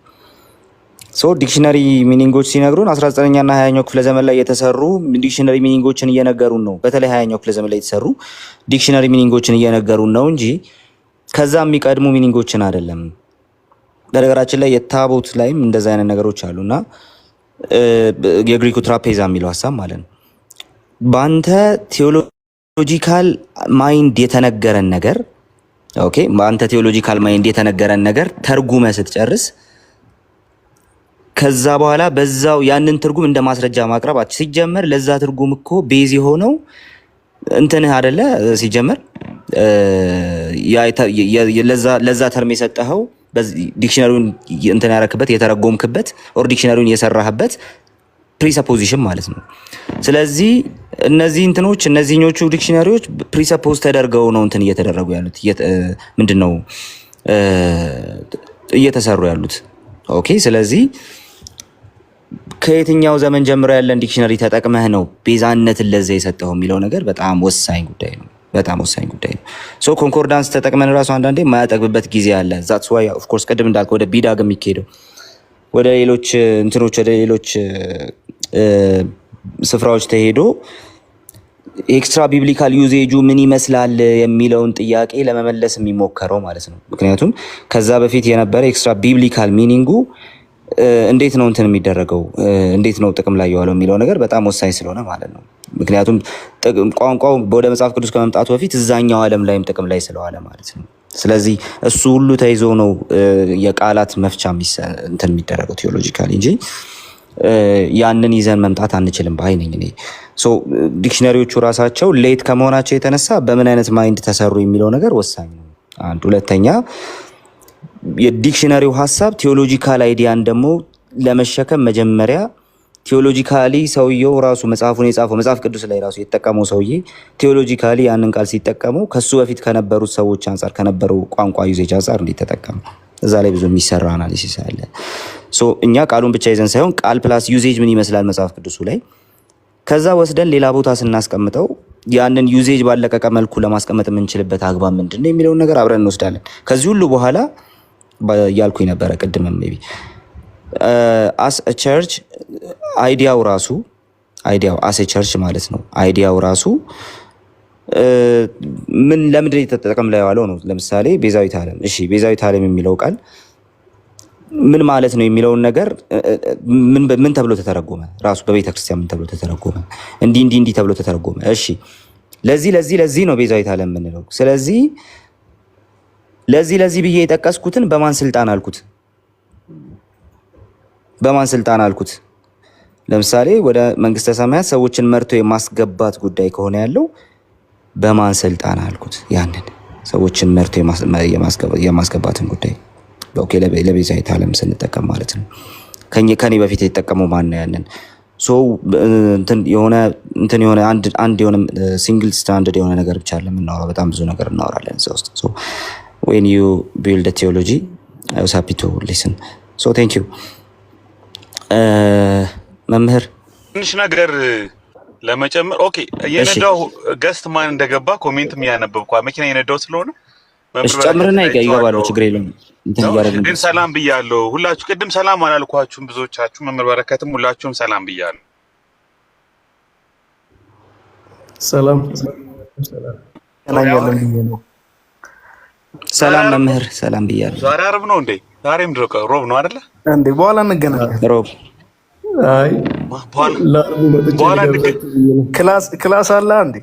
Speaker 3: ሶ ዲክሽነሪ ሚኒንጎች ሲነግሩን 19ኛና 20ኛው ክፍለ ዘመን ላይ የተሰሩ ዲክሽነሪ ሚኒንጎችን እየነገሩን ነው። በተለይ 20ኛው ክፍለ ዘመን ላይ የተሰሩ ዲክሽነሪ ሚኒንጎችን እየነገሩን ነው እንጂ ከዛ የሚቀድሙ ሚኒንጎችን አይደለም። በነገራችን ላይ የታቦት ላይም እንደዛ አይነት ነገሮች አሉና የግሪኩ ትራፔዛ የሚለው ሀሳብ ማለት ነው በአንተ ቴዎሎጂካል ማይንድ የተነገረን ነገር ኦኬ፣ በአንተ ቴዎሎጂካል ማይንድ የተነገረን ነገር ተርጉመ ስትጨርስ ከዛ በኋላ በዛው ያንን ትርጉም እንደ ማስረጃ ማቅረብ ሲጀመር ለዛ ትርጉም እኮ ቤዝ የሆነው እንትንህ አይደለ? ሲጀመር ለዛ ተርም የሰጠኸው ዲክሽነሪውን እንትን ያረክበት የተረጎምክበት ኦር ዲክሽነሪውን የሰራህበት ፕሪሰፖዚሽን ማለት ነው። ስለዚህ እነዚህ እንትኖች እነዚህኞቹ ዲክሽነሪዎች ፕሪሰፖዝ ተደርገው ነው እንትን እየተደረጉ ያሉት ምንድነው እየተሰሩ ያሉት። ኦኬ ስለዚህ ከየትኛው ዘመን ጀምሮ ያለን ዲክሽነሪ ተጠቅመህ ነው ቤዛነትን ለዛ የሰጠው የሚለው ነገር በጣም ወሳኝ ጉዳይ ነው። በጣም ወሳኝ ጉዳይ ነው። ሶ ኮንኮርዳንስ ተጠቅመን ራሱ አንዳንዴ የማያጠግብበት ጊዜ አለ። ዛትስ ዋይ ኦፍ ኮርስ ቅድም እንዳልከው ወደ ቢዳግ የሚካሄደው ወደ ሌሎች እንትኖች ወደ ሌሎች ስፍራዎች ተሄዶ ኤክስትራ ቢብሊካል ዩዜጁ ምን ይመስላል የሚለውን ጥያቄ ለመመለስ የሚሞከረው ማለት ነው። ምክንያቱም ከዛ በፊት የነበረ ኤክስትራ ቢብሊካል ሚኒንጉ እንዴት ነው እንትን የሚደረገው እንዴት ነው ጥቅም ላይ የዋለው የሚለው ነገር በጣም ወሳኝ ስለሆነ ማለት ነው። ምክንያቱም ቋንቋው ወደ መጽሐፍ ቅዱስ ከመምጣቱ በፊት እዛኛው ዓለም ላይም ጥቅም ላይ ስለዋለ ማለት ነው። ስለዚህ እሱ ሁሉ ተይዞ ነው የቃላት መፍቻ እንትን የሚደረገው ቴዎሎጂካሊ እንጂ ያንን ይዘን መምጣት አንችልም ባይ ነኝ እኔ። ሶ ዲክሽነሪዎቹ ራሳቸው ሌት ከመሆናቸው የተነሳ በምን አይነት ማይንድ ተሰሩ የሚለው ነገር ወሳኝ ነው። አንድ ሁለተኛ የዲክሽነሪው ሐሳብ ቴዎሎጂካል አይዲያን ደግሞ ለመሸከም መጀመሪያ ቴዎሎጂካሊ ሰውየው ራሱ መጽሐፉን የጻፈው መጽሐፍ ቅዱስ ላይ ራሱ የተጠቀመው ሰውዬ ቴዎሎጂካሊ ያንን ቃል ሲጠቀመው ከሱ በፊት ከነበሩት ሰዎች አንፃር ከነበረው ቋንቋ ዩዜጅ አንፃር እንዴት ተጠቀመ እዛ ላይ ብዙ የሚሰራ አናሊሲስ አለ። ሶ እኛ ቃሉን ብቻ ይዘን ሳይሆን ቃል ፕላስ ዩዜጅ ምን ይመስላል መጽሐፍ ቅዱሱ ላይ ከዛ ወስደን ሌላ ቦታ ስናስቀምጠው ያንን ዩዜጅ ባለቀቀ መልኩ ለማስቀመጥ የምንችልበት አግባብ ምንድነው የሚለውን ነገር አብረን እንወስዳለን። ከዚህ ሁሉ በኋላ ያልኩኝ ነበረ ቅድምም ሜቢ አስ አ ቸርች አይዲያው አስ አ ቸርች ማለት ነው። አይዲያው ራሱ ምን ለምንድን የተጠቀም ላይ ዋለው ነው። ለምሳሌ ቤዛዊት ዓለም እሺ፣ ቤዛዊት ዓለም የሚለው ቃል ምን ማለት ነው የሚለውን ነገር ምን ተብሎ ተተረጎመ? ራሱ በቤተ ክርስቲያን ምን ተብሎ ተተረጎመ? እንዲህ ተብሎ ተተረጎመ። እሺ ለዚህ ነው ቤዛዊት ዓለም የምንለው። ስለዚህ ለዚህ ብዬ የጠቀስኩትን በማን ስልጣን አልኩት? ለምሳሌ ወደ መንግስተ ሰማያት ሰዎችን መርቶ የማስገባት ጉዳይ ከሆነ ያለው በማን ስልጣን አልኩት? ያንን ሰዎችን መርቶ የማስገባትን ጉዳይ ኦኬ፣ ለቤዛዊት ዓለም ስንጠቀም ማለት ነው። ከኔ በፊት የተጠቀመው ማን ነው? ያንን ሶ እንትን የሆነ አንድ የሆነ ሲንግል ስታንዳርድ የሆነ ነገር ብቻ ለምናወራው በጣም ብዙ ነገር እናወራለን እዛ ውስጥ። ሶ when you build a theology I was happy to listen. So thank you. መምህር
Speaker 13: ትንሽ ነገር ለመጨመር ኦኬ፣ የነዳው ገስት ማን እንደገባ ኮሜንትም ያነበብኩ መኪና የነዳው ስለሆነ
Speaker 3: ጨምርና ይገባሉ፣ ችግር የለም።
Speaker 13: ግን ሰላም ብያለሁ ሁላችሁ። ቅድም ሰላም አላልኳችሁም ብዙዎቻችሁ፣ መምህር በረከትም ሁላችሁም ሰላም ብያለሁ።
Speaker 3: ሰላም መምህር ሰላም ብያለሁ።
Speaker 13: ዛሬ ዓርብ ነው እንዴ? ዛሬ ምንድን ነው? ሮብ ነው አይደለ
Speaker 10: እንዴ? በኋላ እንገናኛለን።
Speaker 3: ሮብ
Speaker 10: አይ
Speaker 13: በኋላ
Speaker 10: ክላስ አለ እንዴ?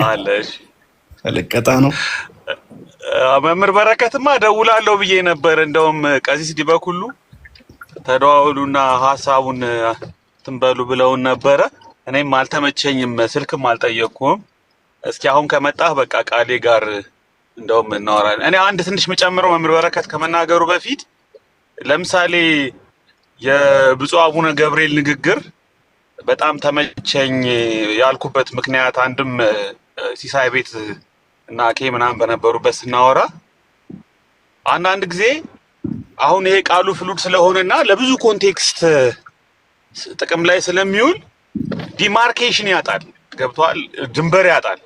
Speaker 13: አለ። እሺ
Speaker 10: ለቀጣ ነው።
Speaker 13: መምህር በረከትማ ደውላለሁ ብዬ ነበር። እንደውም ቀሲስ ዲበኩሉ ተደዋውሉና ሐሳቡን ትንበሉ ብለውን ነበረ። እኔም አልተመቸኝም፣ ስልክም አልጠየቅኩም። እስኪ አሁን ከመጣህ በቃ ቃሌ ጋር እንደውም እናወራለን። እኔ አንድ ትንሽ መጨመረው መምህር በረከት ከመናገሩ በፊት ለምሳሌ የብፁዕ አቡነ ገብርኤል ንግግር በጣም ተመቸኝ ያልኩበት ምክንያት አንድም ሲሳይ ቤት እና ኬ ምናምን በነበሩበት ስናወራ አንዳንድ ጊዜ አሁን ይሄ ቃሉ ፍሉድ ስለሆነና ለብዙ ኮንቴክስት ጥቅም ላይ ስለሚውል ዲማርኬሽን ያጣል፣ ገብቷል፣ ድንበር ያጣል።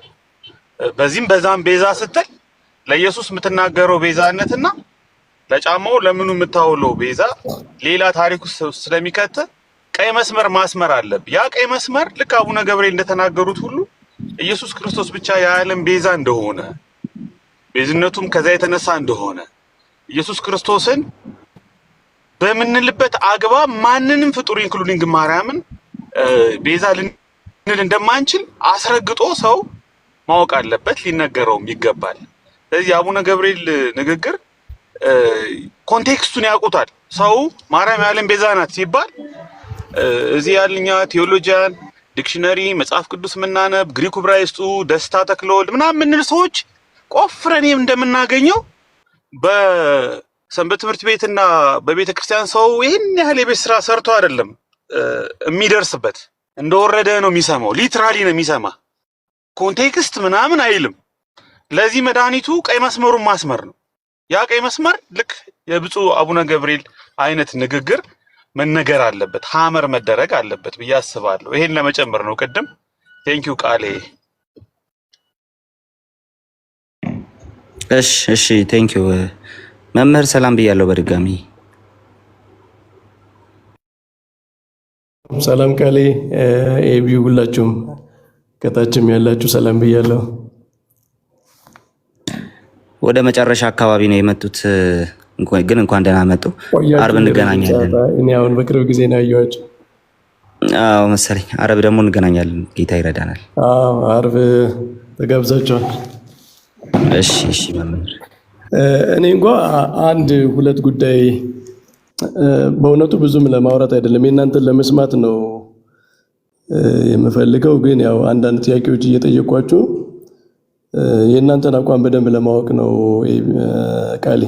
Speaker 13: በዚህም በዛም ቤዛ ስትል ለኢየሱስ የምትናገረው ቤዛነትና ለጫማው ለምኑ የምታውለው ቤዛ ሌላ ታሪክ ውስጥ ስለሚከተ ቀይ መስመር ማስመር አለብ። ያ ቀይ መስመር ልክ አቡነ ገብርኤል እንደተናገሩት ሁሉ ኢየሱስ ክርስቶስ ብቻ የዓለም ቤዛ እንደሆነ ቤዝነቱም ከዛ የተነሳ እንደሆነ ኢየሱስ ክርስቶስን በምንልበት አግባብ ማንንም ፍጡር ኢንክሉዲንግ ማርያምን ቤዛ ልንል እንደማንችል አስረግጦ ሰው ማወቅ አለበት፣ ሊነገረውም ይገባል። ስለዚህ አቡነ ገብርኤል ንግግር ኮንቴክስቱን ያውቁታል። ሰው ማርያም የዓለም ቤዛ ናት ሲባል እዚህ ያልኛ ቴዎሎጂያን ዲክሽነሪ መጽሐፍ ቅዱስ ምናነብ ግሪክ ዕብራይስጡ ደስታ ተክለወልድ ምናምን የምንል ሰዎች ቆፍረን እንደምናገኘው በሰንበት ትምህርት ቤትና በቤተ ክርስቲያን ሰው ይህን ያህል የቤት ስራ ሰርቶ አይደለም የሚደርስበት። እንደወረደ ነው የሚሰማው፣ ሊትራሊ ነው የሚሰማ፣ ኮንቴክስት ምናምን አይልም። ለዚህ መድኃኒቱ ቀይ መስመሩን ማስመር ነው። ያ ቀይ መስመር ልክ የብፁዕ አቡነ ገብርኤል አይነት ንግግር መነገር አለበት፣ ሀመር መደረግ አለበት ብዬ አስባለሁ። ይሄን ለመጨመር ነው። ቅድም ቴንኪው ቃሌ።
Speaker 3: እሺ ቴንኪው መምህር፣ ሰላም ብያለሁ በድጋሚ።
Speaker 14: ሰላም ቃሌ፣ ኤቢ፣ ሁላችሁም ከታችም ያላችሁ ሰላም ብያለሁ።
Speaker 3: ወደ መጨረሻ አካባቢ ነው የመጡት፣ ግን እንኳን ደህና መጡ። አርብ እንገናኛለን።
Speaker 14: እኔ አሁን በቅርብ ጊዜ ነው ያየኋቸው።
Speaker 3: አዎ መሰለኝ። አርብ ደግሞ እንገናኛለን፣ ጌታ ይረዳናል።
Speaker 14: አዎ አርብ ተጋብዛችኋል።
Speaker 3: እሺ መምህር፣
Speaker 14: እኔ እንኳ አንድ ሁለት ጉዳይ በእውነቱ ብዙም ለማውራት አይደለም የእናንተን ለመስማት ነው የምፈልገው። ግን ያው አንዳንድ ጥያቄዎች እየጠየኳችሁ የእናንተን አቋም በደንብ ለማወቅ ነው ቃሌ።